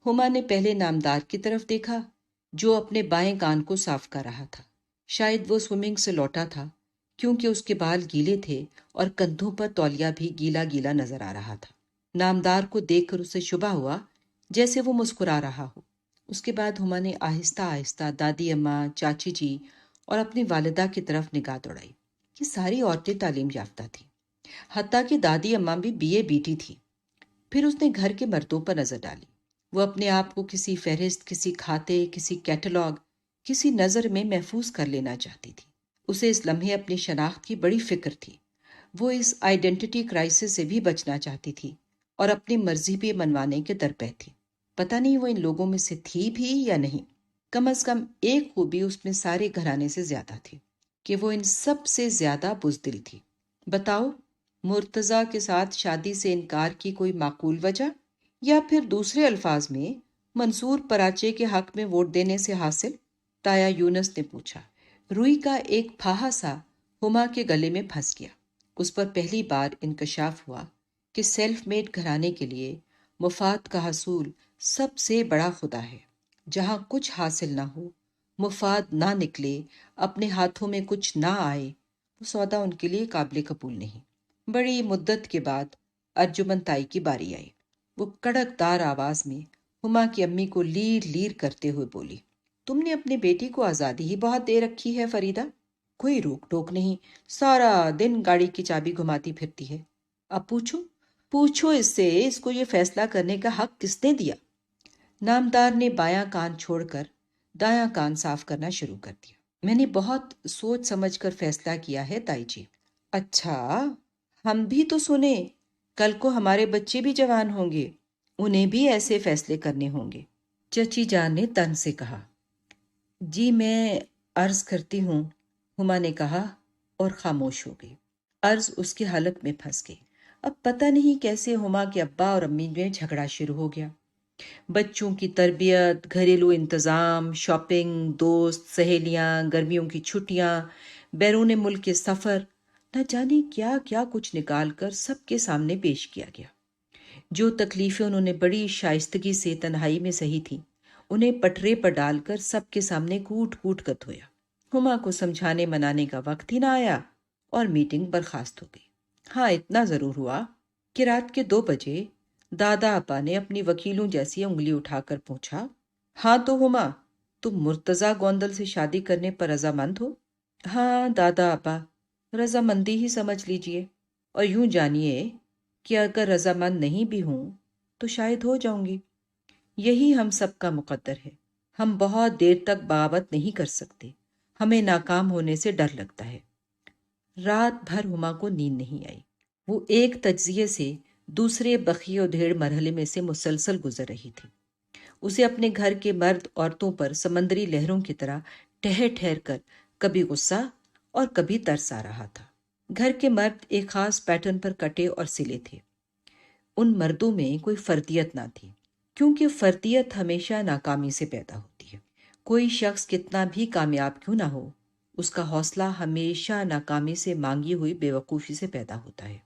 B: ہما نے پہلے نامدار کی طرف دیکھا جو اپنے بائیں کان کو صاف کر رہا تھا۔ شاید وہ سوئمنگ سے لوٹا تھا کیونکہ اس کے بال گیلے تھے اور کندھوں پر تولیہ بھی گیلا گیلا نظر آ رہا تھا۔ نامدار کو دیکھ کر اسے شبہ ہوا جیسے وہ مسکرا رہا ہو۔ اس کے بعد ہما نے آہستہ آہستہ دادی اماں، چاچی جی اور اپنی والدہ کی طرف نگاہ دوڑائی۔ یہ ساری عورتیں تعلیم یافتہ تھیں، حتیٰ کہ دادی اماں بھی BA تھی۔ پھر اس نے گھر کے مردوں پر نظر ڈالی۔ وہ اپنے آپ کو کسی فہرست، کسی کھاتے، کسی کیٹلاگ، کسی نظر میں محفوظ کر لینا چاہتی تھی۔ اسے اس لمحے اپنی شناخت کی بڑی فکر تھی۔ وہ اس آئیڈینٹی کرائسس سے بھی بچنا چاہتی تھی اور اپنی مرضی بھی منوانے کے درپے تھی۔ پتہ نہیں وہ ان لوگوں میں سے تھی بھی یا نہیں۔ کم از کم ایک خوبی اس میں سارے گھرانے سے زیادہ تھی کہ وہ ان سب سے زیادہ بزدل تھی۔ بتاؤ، مرتضیٰ کے ساتھ شادی سے انکار کی کوئی معقول وجہ، یا پھر دوسرے الفاظ میں منصور پراچے کے حق میں ووٹ دینے سے حاصل؟ تایا یونس نے پوچھا۔ روئی کا ایک پھاہا سا ہما کے گلے میں پھنس گیا۔ اس پر پہلی بار انکشاف ہوا کہ سیلف میڈ گھرانے کے لیے مفاد کا حصول سب سے بڑا خدا ہے۔ جہاں کچھ حاصل نہ ہو، مفاد نہ نکلے، اپنے ہاتھوں میں کچھ نہ آئے، وہ سودا ان کے لیے قابل قبول نہیں۔ بڑی مدت کے بعد ارجمن تائی کی باری آئی۔ وہ کڑک دار آواز میں ہما کی امی کو لیر لیر کرتے ہوئے بولی، تم نے اپنی بیٹی کو آزادی ہی بہت دے رکھی ہے فریدہ، کوئی روک ٹوک نہیں، سارا دن گاڑی کی چابی گھماتی پھرتی ہے۔ اب پوچھو اس سے، اس کو یہ فیصلہ کرنے کا حق کس نے دیا؟ نامدار نے بایاں کان چھوڑ کر دایاں کان صاف کرنا شروع کر دیا۔ میں نے بہت سوچ سمجھ کر فیصلہ کیا ہے تائی جی۔ اچھا، ہم بھی تو سنیں، کل کو ہمارے بچے بھی جوان ہوں گے، انہیں بھی ایسے فیصلے کرنے ہوں گے۔ چچی جان نے تن سے کہا۔ جی میں عرض کرتی ہوں، ہما نے کہا اور خاموش ہو گئی۔ عرض اس کی حلق میں پھنس گئی۔ اب پتہ نہیں کیسے ہما کے ابا اور امی میں جھگڑا شروع ہو گیا۔ بچوں کی تربیت، گھریلو انتظام، شاپنگ، دوست، سہیلیاں، گرمیوں کی چھٹیاں، بیرون ملک کے سفر، نہ جانے کیا کیا کچھ نکال کر سب کے سامنے پیش کیا گیا۔ جو تکلیفیں انہوں نے بڑی شائستگی سے تنہائی میں سہی تھیں، انہیں پٹرے پر ڈال کر سب کے سامنے کوٹ کوٹ کر دھویا۔ ہما کو سمجھانے منانے کا وقت ہی نہ آیا اور میٹنگ برخاست ہو گئی۔ ہاں، اتنا ضرور ہوا کہ رات کے 2 بجے دادا ابا نے اپنی وکیلوں جیسی انگلی اٹھا کر پوچھا، ہاں تو ہما، تم مرتضیٰ گوندل سے شادی کرنے پر رضامند ہو؟ ہاں دادا ابا، رضامندی ہی سمجھ لیجئے، اور یوں جانیے کہ اگر رضامند نہیں بھی ہوں تو شاید ہو جاؤں گی۔ یہی ہم سب کا مقدر ہے۔ ہم بہت دیر تک بغاوت نہیں کر سکتے، ہمیں ناکام ہونے سے ڈر لگتا ہے۔ رات بھر ہما کو نیند نہیں آئی۔ وہ ایک تجزیے سے دوسرے بخی و دھیڑ مرحلے میں سے مسلسل گزر رہی تھی۔ اسے اپنے گھر کے مرد عورتوں پر سمندری لہروں کی طرح ٹھہر ٹھہر کر کبھی غصہ اور کبھی ترس آ رہا تھا۔ گھر کے مرد ایک خاص پیٹرن پر کٹے اور سلے تھے۔ ان مردوں میں کوئی فردیت نہ تھی، کیونکہ فردیت ہمیشہ ناکامی سے پیدا ہوتی ہے۔ کوئی شخص کتنا بھی کامیاب کیوں نہ ہو، اس کا حوصلہ ہمیشہ ناکامی سے مانگی ہوئی بے وقوفی سے پیدا ہوتا ہے۔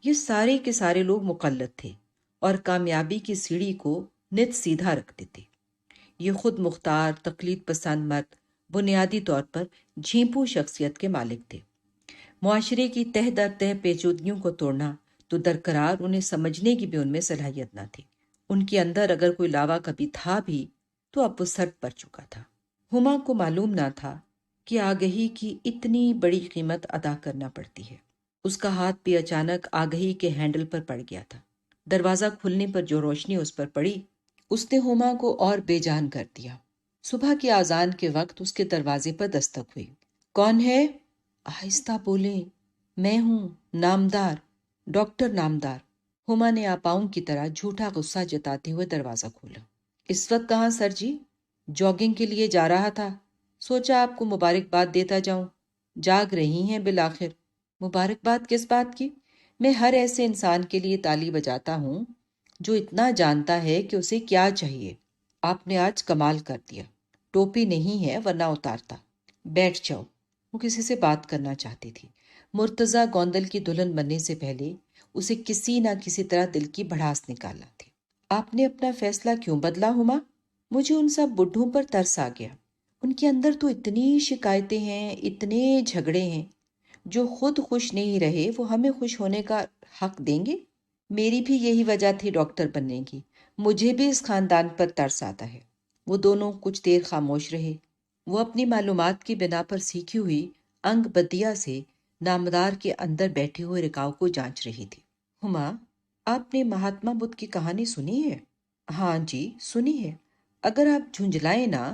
B: یہ سارے کے سارے لوگ مقلد تھے اور کامیابی کی سیڑھی کو نت سیدھا رکھتے تھے۔ یہ خود مختار، تقلید پسند مرد بنیادی طور پر جھیمپو شخصیت کے مالک تھے۔ معاشرے کی تہ در تہ پیچیدگیوں کو توڑنا تو درقرار انہیں سمجھنے کی بھی ان میں صلاحیت نہ تھی۔ ان کے اندر اگر کوئی لاوا کبھی تھا بھی تو اب وہ سرد پڑ چکا تھا۔ ہما کو معلوم نہ تھا کہ آگہی کی اتنی بڑی قیمت ادا کرنا پڑتی ہے۔ اس کا ہاتھ بھی اچانک آگہی کے ہینڈل پر پڑ گیا تھا۔ دروازہ کھلنے پر جو روشنی اس پر پڑی، اس نے ہما کو اور بے جان کر دیا۔ صبح کی اذان کے وقت اس کے دروازے پر دستک ہوئی۔ کون ہے؟ آہستہ بولیں۔ میں ہوں، نامدار، ڈاکٹر نامدار۔ ہما نے آپاؤں کی طرح جھوٹا غصہ جتاتے ہوئے دروازہ کھولا۔ اس وقت کہاں سر جی؟ جاگنگ کے لیے جا رہا تھا، سوچا آپ کو مبارکباد دیتا جاؤں۔ جاگ رہی ہیں بالآخر؟ مبارکباد کس بات کی؟ میں ہر ایسے انسان کے لیے تالی بجاتا ہوں جو اتنا جانتا ہے کہ اسے کیا چاہیے۔ آپ نے آج کمال کر دیا۔ ٹوپی نہیں ہے ورنہ اتارتا۔ بیٹھ جاؤ۔ وہ کسی سے بات کرنا چاہتی تھی۔ مرتضیٰ گوندل کی دلہن بننے سے پہلے اسے کسی نہ کسی طرح دل کی بھڑاس نکالنا تھی۔ آپ نے اپنا فیصلہ کیوں بدلا ہما؟ مجھے ان سب بڈھوں پر ترس آ گیا۔ ان کے اندر تو اتنی شکایتیں ہیں، اتنے جھگڑے ہیں۔ جو خود خوش نہیں رہے وہ ہمیں خوش ہونے کا حق دیں گے؟ میری بھی یہی وجہ تھی ڈاکٹر بننے کی۔ مجھے بھی اس خاندان پر ترس آتا ہے۔ وہ دونوں کچھ دیر خاموش رہے۔ وہ اپنی معلومات کی بنا پر سیکھی ہوئی انگ بدیا سے نامدار کے اندر بیٹھے ہوئے رکاؤ کو جانچ رہی تھی۔ ہما، آپ نے مہاتما بدھ کی کہانی سنی ہے؟ ہاں جی، سنی ہے۔ اگر آپ جھنجھلائیں نہ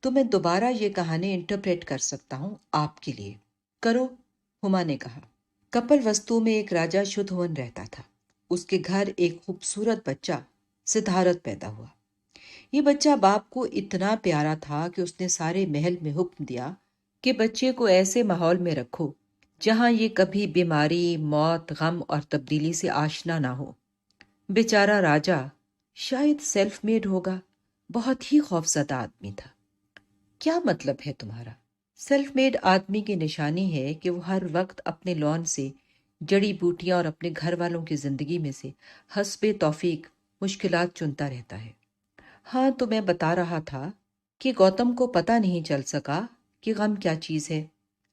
B: تو میں دوبارہ یہ کہانی انٹرپریٹ کر سکتا ہوں آپ کے لیے۔ کرو، ہما نے کہا۔ کپل وستو میں ایک راجا شدھون رہتا تھا۔ اس کے گھر ایک خوبصورت بچہ سدھارتھ پیدا ہوا۔ یہ بچہ باپ کو اتنا پیارا تھا کہ اس نے سارے محل میں حکم دیا کہ بچے کو ایسے ماحول میں رکھو جہاں یہ کبھی بیماری، موت، غم اور تبدیلی سے آشنا نہ ہو۔ بیچارہ راجا شاید سیلف میڈ ہوگا، بہت ہی خوفزدہ آدمی تھا۔ کیا مطلب ہے تمہارا؟ سیلف میڈ آدمی کی نشانی ہے کہ وہ ہر وقت اپنے لون سے جڑی بوٹیاں اور اپنے گھر والوں کی زندگی میں سے حسب توفیق مشکلات چنتا رہتا ہے۔ ہاں، تو میں بتا رہا تھا کہ گوتم کو پتہ نہیں چل سکا کہ غم کیا چیز ہے،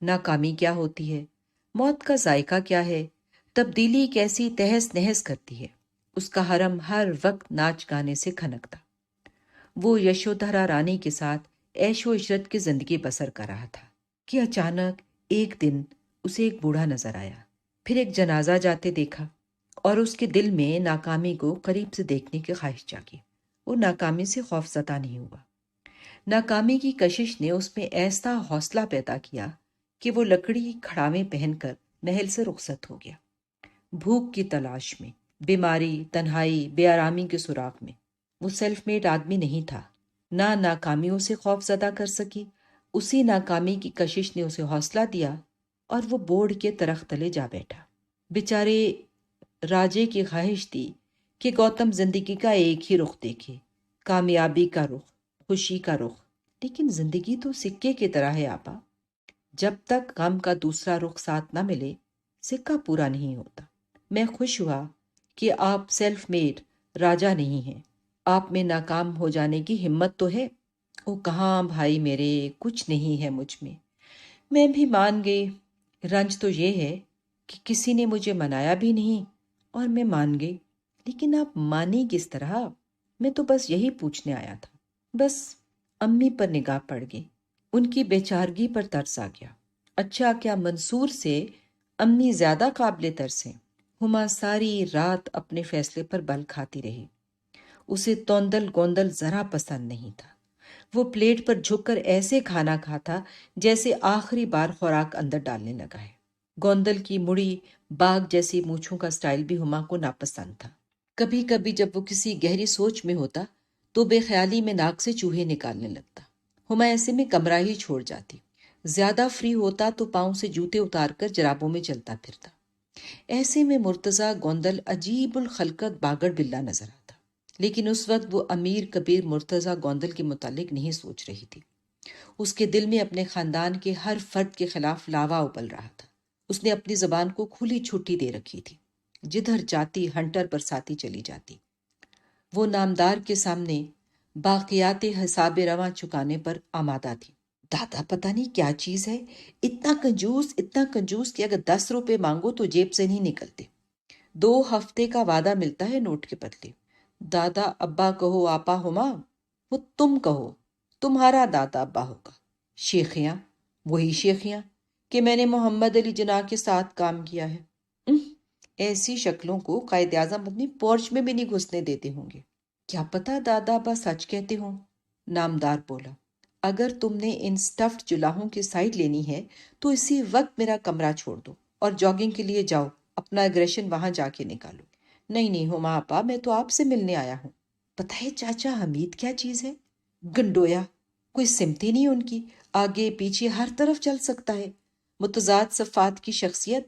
B: ناکامی کیا ہوتی ہے، موت کا ذائقہ کیا ہے، تبدیلی کیسی تہس نہس کرتی ہے۔ اس کا حرم ہر وقت ناچ گانے سے کھنکتا۔ وہ یشودھرا رانی کے ساتھ عیش و عشرت کی زندگی بسر کر رہا تھا کہ اچانک ایک دن اسے ایک بوڑھا نظر آیا، پھر ایک جنازہ جاتے دیکھا اور اس کے دل میں ناکامی کو قریب سے دیکھنے کی خواہش جاگی۔ وہ ناکامی سے خوف زدہ نہیں ہوا۔ ناکامی کی کشش نے اس میں ایسا حوصلہ پیدا کیا کہ وہ لکڑی کھڑاویں پہن کر محل سے رخصت ہو گیا۔ بھوک کی تلاش میں، بیماری، تنہائی، بے آرامی کے سراغ میں۔ وہ سیلف میڈ آدمی نہیں تھا۔ نہ ناکامی اسے خوف زدہ کر سکی، اسی ناکامی کی کشش نے اسے حوصلہ دیا اور وہ بورڈ کے درخت تلے جا بیٹھا۔ بیچارے راجے کی خواہش تھی کہ گوتم زندگی کا ایک ہی رخ دیکھے، کامیابی کا رخ، خوشی کا رخ۔ لیکن زندگی تو سکے کی طرح ہے آپا، جب تک غم کا دوسرا رخ ساتھ نہ ملے سکہ پورا نہیں ہوتا۔ میں خوش ہوا کہ آپ سیلف میڈ راجا نہیں ہیں، آپ میں ناکام ہو جانے کی ہمت تو ہے۔ او کہاں بھائی میرے، کچھ نہیں ہے مجھ میں۔ میں بھی مان گئی۔ رنج تو یہ ہے کہ کسی نے مجھے منایا بھی نہیں اور میں مان گئی۔ لیکن آپ مانی کس طرح؟ میں تو بس یہی پوچھنے آیا تھا۔ بس امی پر نگاہ پڑ گئی، ان کی بیچارگی پر ترس آ گیا۔ اچھا، کیا منصور سے امی زیادہ قابل ترس ہیں؟ ہما ساری رات اپنے فیصلے پر بل کھاتی رہی۔ اسے توندل گوندل ذرا پسند نہیں تھا۔ وہ پلیٹ پر جھک کر ایسے کھانا کھاتا جیسے آخری بار خوراک اندر ڈالنے لگا ہے۔ گوندل کی مڑی باغ جیسی مونچھوں کا سٹائل بھی ہما کو ناپسند تھا۔ کبھی کبھی جب وہ کسی گہری سوچ میں ہوتا تو بے خیالی میں ناک سے چوہے نکالنے لگتا۔ ہما ایسے میں کمرہ ہی چھوڑ جاتی۔ زیادہ فری ہوتا تو پاؤں سے جوتے اتار کر جرابوں میں چلتا پھرتا۔ ایسے میں مرتضیٰ گوندل عجیب الخلقت باگڑ بلا نظر آتا۔ لیکن اس وقت وہ امیر کبیر مرتضیٰ گوندل کے متعلق نہیں سوچ رہی تھی۔ اس کے دل میں اپنے خاندان کے ہر فرد کے خلاف لاوا ابل رہا تھا۔ اس نے اپنی زبان کو کھلی چھٹی دے رکھی تھی، جدھر جاتی ہنٹر پر ساتھی چلی جاتی۔ وہ نامدار کے سامنے باقیات حساب رواں چکانے پر آمادہ تھی۔ دادا پتہ نہیں کیا چیز ہے، اتنا کنجوس کہ اگر 10 روپے مانگو تو جیب سے نہیں نکلتے۔ 2 ہفتے کا وعدہ ملتا ہے نوٹ کے بدلے۔ دادا ابا کہو آپا ہما، وہ تم کہو، تمہارا دادا ابا ہوگا۔ شیخیاں، وہی شیخیاں کہ میں نے محمد علی جناح کے ساتھ کام کیا ہے۔ ایسی شکلوں کو قائد اعظم اپنی پورچ میں بھی نہیں گھسنے دیتے ہوں گے۔ کیا پتا دادا ابا سچ کہتے ہوں، نامدار بولا۔ اگر تم نے ان سٹفڈ جلاہوں کی سائڈ لینی ہے تو اسی وقت میرا کمرہ چھوڑ دو اور جاگنگ کے لیے جاؤ، اپنا اگریشن وہاں جا کے نکالو۔ نہیں ہما آپا، میں تو آپ سے ملنے آیا ہوں۔ پتہ ہے چاچا حمید کیا چیز ہے؟ گنڈویا، کوئی سمتی نہیں ان کی، آگے پیچھے ہر طرف چل سکتا ہے۔ متضاد صفات کی شخصیت،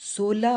B: 16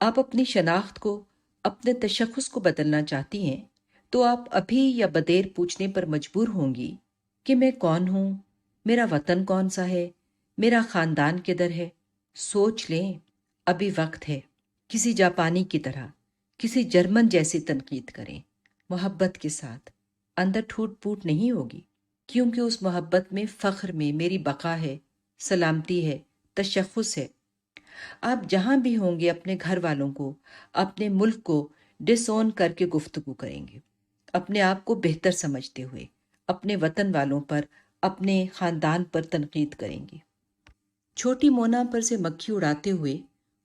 B: آپ اپنی شناخت کو، اپنے تشخص کو بدلنا چاہتی ہیں تو آپ ابھی یا بدیر پوچھنے پر مجبور ہوں گی کہ میں کون ہوں، میرا وطن کون سا ہے، میرا خاندان کدھر ہے۔ سوچ لیں، ابھی وقت ہے۔ کسی جاپانی کی طرح، کسی جرمن جیسی تنقید کریں، محبت کے ساتھ۔ اندر ٹھوٹ پوٹ نہیں ہوگی، کیونکہ اس محبت میں، فخر میں میری بقا ہے، سلامتی ہے، تشخص ہے۔ آپ جہاں بھی ہوں گے اپنے گھر والوں کو، اپنے ملک کو ڈس اون کر کے گفتگو کریں گے، اپنے آپ کو بہتر سمجھتے ہوئے اپنے وطن والوں پر، اپنے خاندان پر تنقید کریں گے۔ چھوٹی مونا پر سے مکھی اڑاتے ہوئے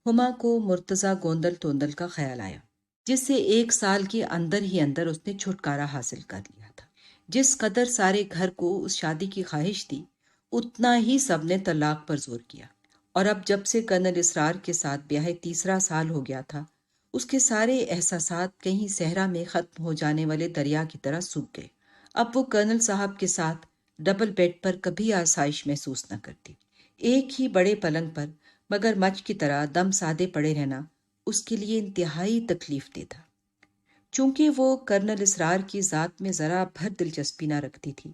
B: ہما کو مرتضی گوندل توندل کا خیال آیا، جس سے 1 سال کے اندر ہی اندر اس نے چھٹکارا حاصل کر لیا تھا۔ جس قدر سارے گھر کو اس شادی کی خواہش تھی، اتنا ہی سب نے طلاق پر زور کیا، اور اب جب سے کرنل اسرار کے ساتھ بیاہ تیسرا سال ہو گیا تھا، اس کے سارے احساسات کہیں صحرا میں ختم ہو جانے والے دریا کی طرح سوکھ گئے۔ اب وہ کرنل صاحب کے ساتھ ڈبل بیڈ پر کبھی آسائش محسوس نہ کرتی۔ ایک ہی بڑے پلنگ پر مگر مچھ کی طرح دم سادے پڑے رہنا اس کے لیے انتہائی تکلیف دہ تھا۔ چونکہ وہ کرنل اسرار کی ذات میں ذرا بھر دلچسپی نہ رکھتی تھی،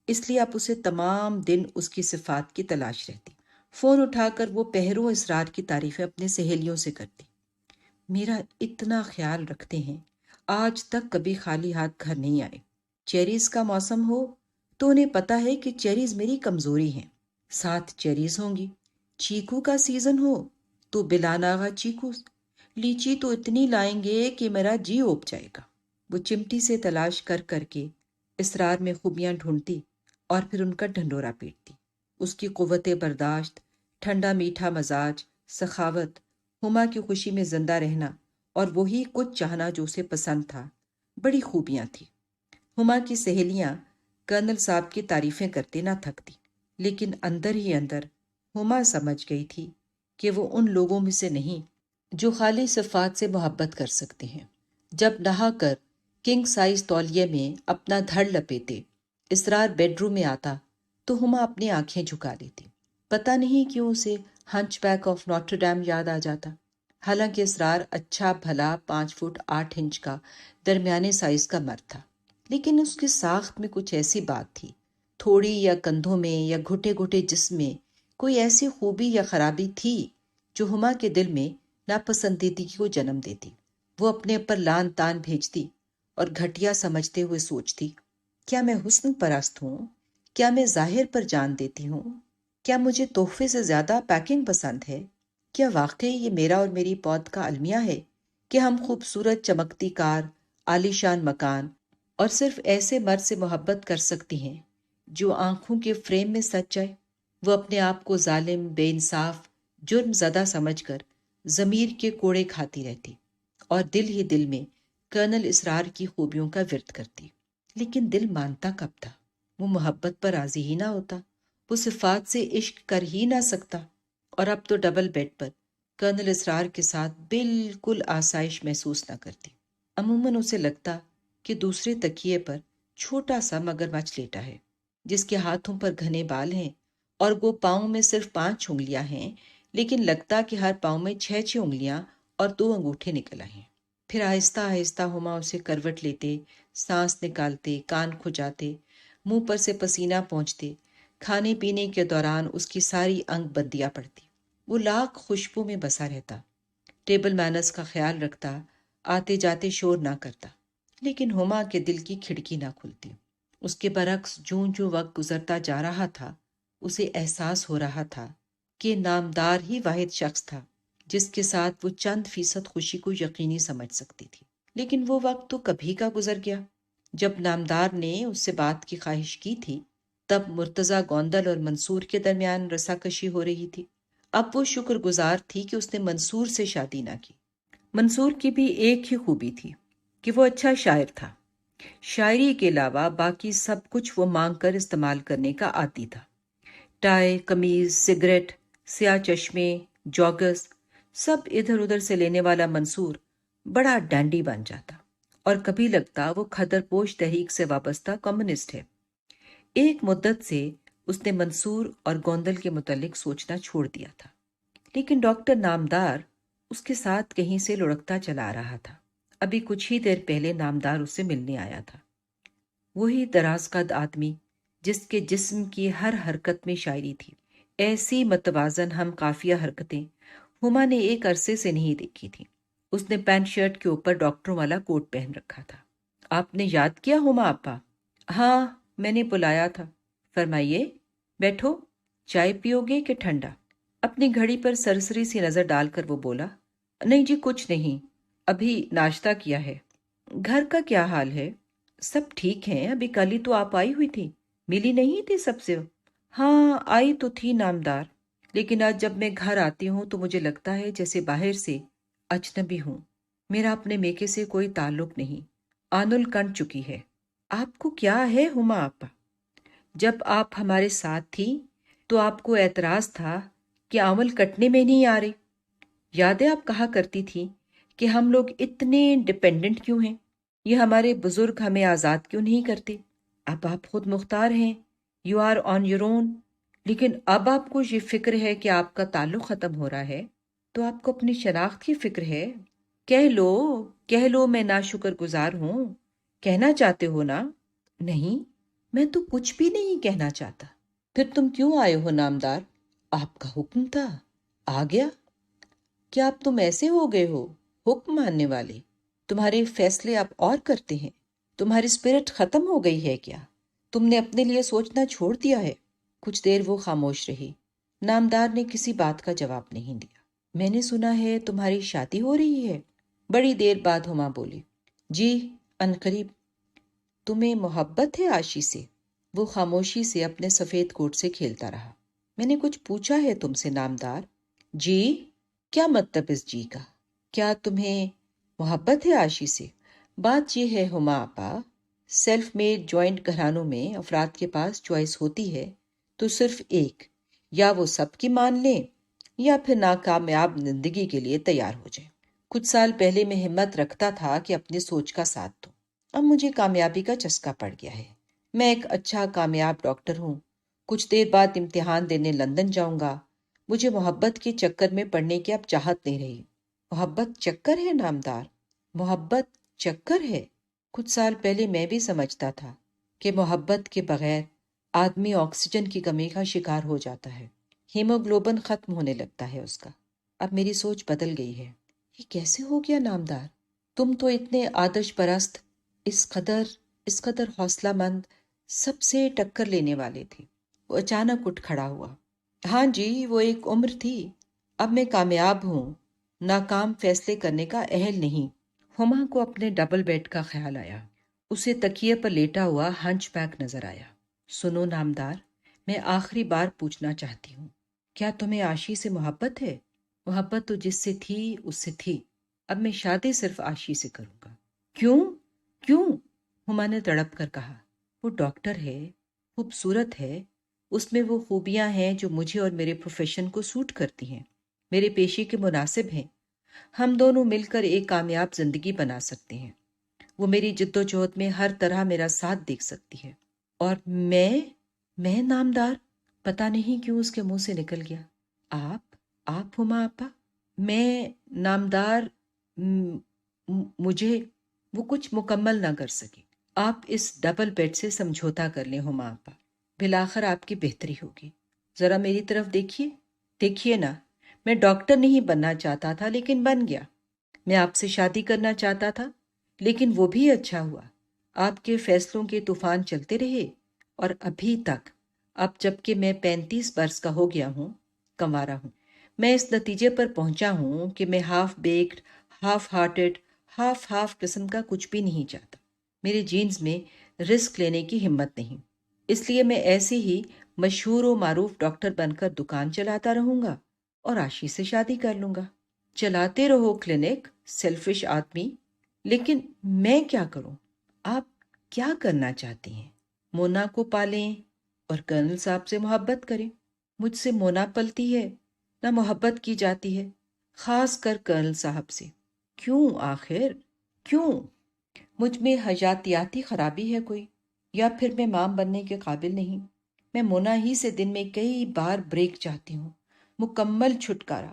B: اس لیے اب اسے تمام دن اس کی صفات کی تلاش رہتی۔ فون اٹھا کر وہ پہروں اسرار کی تعریفیں اپنی سہیلیوں سے کرتی۔ میرا اتنا خیال رکھتے ہیں، آج تک کبھی خالی ہاتھ گھر نہیں آئے۔ چیریز کا موسم ہو تو انہیں پتا ہے کہ چیریز میری کمزوری ہیں، 7 چیریز ہوں گی۔ چیکو کا سیزن ہو تو بلا ناغہ چیکو، لیچی تو اتنی لائیں گے کہ میرا جی اوپ جائے گا۔ وہ چمٹی سے تلاش کر کر کے اسرار میں خوبیاں ڈھونڈتی اور پھر ان کا ڈھنڈورا پیٹتی۔ اس کی قوت برداشت، ٹھنڈا میٹھا مزاج، سخاوت، ہما کی خوشی میں زندہ رہنا اور وہی کچھ چاہنا جو اسے پسند تھا، بڑی خوبیاں تھی۔ ہما کی سہیلیاں کرنل صاحب کی تعریفیں کرتے نہ تھکتی، لیکن اندر ہی اندر ہما سمجھ گئی تھی کہ وہ ان لوگوں میں سے نہیں جو خالی صفات سے محبت کر سکتے ہیں۔ جب نہا کر کنگ سائز تولیے میں اپنا دھڑ لپیتے اسرار بیڈ روم میں آتا تو ہما اپنی آنکھیں جھکا لیتی۔ پتہ نہیں کیوں اسے ہنچ بیک آف نوٹر ڈیم یاد آ جاتا۔ حالانکہ اسرار اچھا بھلا 5 فٹ 8 انچ کا درمیانے سائز کا مرد تھا، لیکن اس کی ساخت میں کچھ ایسی بات تھی، تھوڑی یا کندھوں میں یا گھٹے گھٹے جسم میں کوئی ایسی خوبی یا خرابی تھی جو ہما کے دل میں ناپسندیدگی کو جنم دیتی۔ وہ اپنے پر لان تان بھیجتی اور گھٹیا سمجھتے ہوئے سوچتی، کیا میں حسن پرست ہوں؟ کیا میں ظاہر پر جان دیتی ہوں؟ کیا مجھے تحفے سے زیادہ پیکنگ پسند ہے؟ کیا واقعی یہ میرا اور میری پود کا المیہ ہے کہ ہم خوبصورت چمکتی کار، عالیشان مکان اور صرف ایسے مرد سے محبت کر سکتی ہیں جو آنکھوں کے فریم میں سچ جائے؟ وہ اپنے آپ کو ظالم، بے انصاف، جرم زدہ سمجھ کر ضمیر کے کوڑے کھاتی رہتی اور دل ہی دل میں کرنل اسرار کی خوبیوں کا ورد کرتی۔ لیکن دل مانتا کب تھا؟ وہ محبت پر راضی ہی نہ ہوتا، وہ صفات سے عشق کر ہی نہ سکتا، اور اب تو ڈبل بیڈ پر کرنل اسرار کے ساتھ بالکل آسائش محسوس نہ کرتی۔ عموماً اسے لگتا کہ دوسرے تکیے پر چھوٹا سا مگر مچھ لیٹا ہے، جس کے ہاتھوں پر گھنے بال ہیں اور وہ پاؤں میں صرف 5 انگلیاں ہیں، لیکن لگتا کہ ہر پاؤں میں 6 انگلیاں اور 2 انگوٹھے نکل آئے ہیں۔ پھر آہستہ آہستہ ہما اسے کروٹ لیتے، سانس نکالتے، کان کھجاتے، منہ پر سے پسینہ پہنچتے، کھانے پینے کے دوران اس کی ساری انگ بندیاں پڑتی۔ وہ لاکھ خوشبو میں بسا رہتا، ٹیبل مینرز کا خیال رکھتا، آتے جاتے شور نہ کرتا، لیکن ہما کے دل کی کھڑکی نہ کھلتی۔ اس کے برعکس جوں جوں وقت گزرتا جا رہا تھا، اسے احساس ہو رہا تھا کہ نامدار ہی واحد شخص تھا جس کے ساتھ وہ چند فیصد خوشی کو یقینی سمجھ سکتی تھی۔ لیکن وہ وقت تو کبھی کا گزر گیا۔ جب نامدار نے اس سے بات کی خواہش کی تھی، تب مرتضی گوندل اور منصور کے درمیان رساکشی ہو رہی تھی۔ اب وہ شکر گزار تھی کہ اس نے منصور سے شادی نہ کی۔ منصور کی بھی ایک ہی خوبی تھی کہ وہ اچھا شاعر تھا۔ شاعری کے علاوہ باقی سب کچھ وہ مانگ کر استعمال کرنے کا عادی تھا۔ ٹائی، قمیض، سگریٹ، سیاہ چشمے، جوگس، سب ادھر ادھر سے لینے والا منصور بڑا ڈینڈی بن جاتا، اور کبھی لگتا وہ کھدر پوش تحریک سے وابستہ کمیونسٹ ہے۔ ایک مدت سے اس نے منصور اور گوندل کے متعلق سوچنا چھوڑ دیا تھا، لیکن ڈاکٹر نامدار اس کے ساتھ کہیں سے لڑکتا چلا آ رہا تھا۔ ابھی کچھ ہی دیر پہلے نامدار اس سے ملنے آیا تھا، وہی دراز قد آدمی جس کے جسم کی ہر حرکت میں شاعری تھی۔ ایسی متوازن ہم قافیہ حرکتیں ہما نے ایک عرصے سے نہیں دیکھی تھی۔ اس نے پینٹ شرٹ کے اوپر ڈاکٹروں والا کوٹ پہن رکھا تھا۔ آپ نے یاد کیا ہما آپا؟ ہاں، میں نے بلایا تھا۔ فرمائیے، بیٹھو، چائے پیو گے کہ ٹھنڈا؟ اپنی گھڑی پر سرسری سی نظر ڈال کر وہ بولا، نہیں جی کچھ نہیں، ابھی ناشتہ کیا ہے۔ گھر کا کیا حال ہے؟ سب ٹھیک ہیں، ابھی کل ہی تو آپ آئی ہوئی تھی، ملی نہیں تھی سب سے؟ ہاں آئی تو تھی نامدار، لیکن آج جب میں گھر آتی ہوں تو مجھے لگتا ہے جیسے باہر سے اجنبی ہوں۔ میرا اپنے میکے سے کوئی تعلق نہیں، آنل کنٹ چکی ہے۔ آپ کو کیا ہے ہما آپا؟ جب آپ ہمارے ساتھ تھی تو آپ کو اعتراض تھا کہ آمل کٹنے میں نہیں آ رہی۔ یاد ہے آپ کہا کرتی تھی کہ ہم لوگ اتنے ڈپینڈنٹ کیوں ہیں، یہ ہمارے بزرگ ہمیں آزاد کیوں نہیں کرتے؟ اب آپ خود مختار ہیں، you are on your own, لیکن اب آپ کو یہ فکر ہے کہ آپ کا تعلق ختم ہو رہا ہے تو آپ کو اپنی شناخت کی فکر ہے۔ کہہ لو میں ناشکر گزار ہوں، کہنا چاہتے ہو نا؟ نہیں، میں تو کچھ بھی نہیں کہنا چاہتا۔ پھر تم کیوں آئے ہو نامدار؟ آپ کا حکم تھا، آ گیا۔ کیا اب تم ایسے ہو گئے ہو، حکم ماننے والے؟ تمہارے فیصلے اب اور کرتے ہیں؟ تمہاری اسپرٹ ختم ہو گئی ہے کیا؟ تم نے اپنے لیے سوچنا چھوڑ دیا ہے؟ کچھ دیر وہ خاموش رہی۔ نامدار نے کسی بات کا جواب نہیں دیا۔ میں نے سنا ہے تمہاری شادی ہو رہی ہے؟ بڑی دیر بعد ہما بولی، جی عنقریب۔ تمہیں محبت ہے عاشی سے؟ وہ خاموشی سے اپنے سفید کوٹ سے کھیلتا رہا۔ میں نے کچھ پوچھا ہے تم سے نامدار؟ جی؟ کیا مطلب اس جی کا؟ کیا تمہیں محبت ہے عاشی سے؟ بات یہ ہے ہما آپا، سیلف میڈ جوائنٹ گھرانوں میں افراد کے پاس چوائس ہوتی ہے تو صرف ایک، یا وہ سب کی مان لیں یا پھر ناکامیاب زندگی کے لیے تیار ہو جائیں۔ کچھ سال پہلے میں ہمت رکھتا تھا کہ اپنی سوچ کا ساتھ دوں، اب مجھے کامیابی کا چسکا پڑ گیا ہے۔ میں ایک اچھا کامیاب ڈاکٹر ہوں، کچھ دیر بعد امتحان دینے لندن جاؤں گا۔ مجھے محبت کے چکر میں پڑنے کی اب چاہت نہیں رہی۔ محبت چکر ہے نامدار؟ محبت چکر ہے؟ کچھ سال پہلے میں بھی سمجھتا تھا کہ محبت کے بغیر آدمی آکسیجن کی کمی کا شکار ہو جاتا ہے، ہیموگلوبن ختم ہونے لگتا ہے اس کا۔ اب میری سوچ بدل گئی ہے۔ یہ کیسے ہو گیا نامدار؟ تم تو اتنے آدرش پرست، اس قدر حوصلہ مند، سب سے ٹکر لینے والے تھے۔ وہ اچانک اٹھ کھڑا ہوا۔ ہاں جی، وہ ایک عمر تھی، اب میں کامیاب ہوں، ناکام فیصلے کرنے کا اہل نہیں۔ ہما کو اپنے ڈبل بیڈ کا خیال آیا۔ اسے تکیے پر لیٹا ہوا ہنچ بیک نظر آیا۔ سنو نامدار، میں آخری بار پوچھنا چاہتی ہوں، کیا تمہیں عاشی سے محبت ہے؟ محبت تو جس سے تھی اس سے تھی، اب میں شادی صرف عاشی سے کروں گا۔ کیوں؟ ہما نے تڑپ کر کہا، وہ ڈاکٹر ہے، خوبصورت ہے، اس میں وہ خوبیاں ہیں جو مجھے اور میرے پروفیشن کو سوٹ کرتی ہیں، میرے پیشے کے مناسب ہیں۔ ہم دونوں مل کر ایک کامیاب زندگی بنا سکتے ہیں۔ وہ میری جد و جہد میں ہر طرح میرا ساتھ دیکھ سکتی ہے۔ اور میں نامدار، پتہ نہیں کیوں اس کے منہ سے نکل گیا۔ آپ ہما آپا؟ میں نامدار، مجھے وہ کچھ مکمل نہ کر سکی۔ آپ اس ڈبل بیڈ سے سمجھوتا کر لیں ہما آپا، بالآخر آپ کی بہتری ہوگی۔ ذرا میری طرف دیکھیے نا، میں ڈاکٹر نہیں بننا چاہتا تھا لیکن بن گیا۔ میں آپ سے شادی کرنا چاہتا تھا لیکن وہ بھی اچھا ہوا۔ آپ کے فیصلوں کے طوفان چلتے رہے اور ابھی تک، اب جب کہ میں 35 برس کا ہو گیا ہوں، کنوارا ہوں، میں اس نتیجے پر پہنچا ہوں کہ میں half baked, half hearted, half قسم کا کچھ بھی نہیں چاہتا۔ میرے جینز میں رسک لینے کی ہمت نہیں، اس لیے میں ایسے ہی مشہور و معروف ڈاکٹر بن کر دکان چلاتا رہوں گا اور عاشی سے شادی کر لوں گا۔ چلاتے رہو کلینک، سیلفش آدمی۔ لیکن میں کیا کروں؟ آپ کیا کرنا چاہتی ہیں؟ مونا کو پالیں اور کرنل صاحب سے محبت کریں۔ مجھ سے مونا پلتی ہے نہ محبت کی جاتی ہے، خاص کر کرنل صاحب سے۔ کیوں آخر؟ کیوں؟ مجھ میں حیاتیاتی خرابی ہے کوئی، یا پھر میں ماں بننے کے قابل نہیں؟ میں مونا ہی سے دن میں کئی بار بریک چاہتی ہوں، مکمل چھٹکارا۔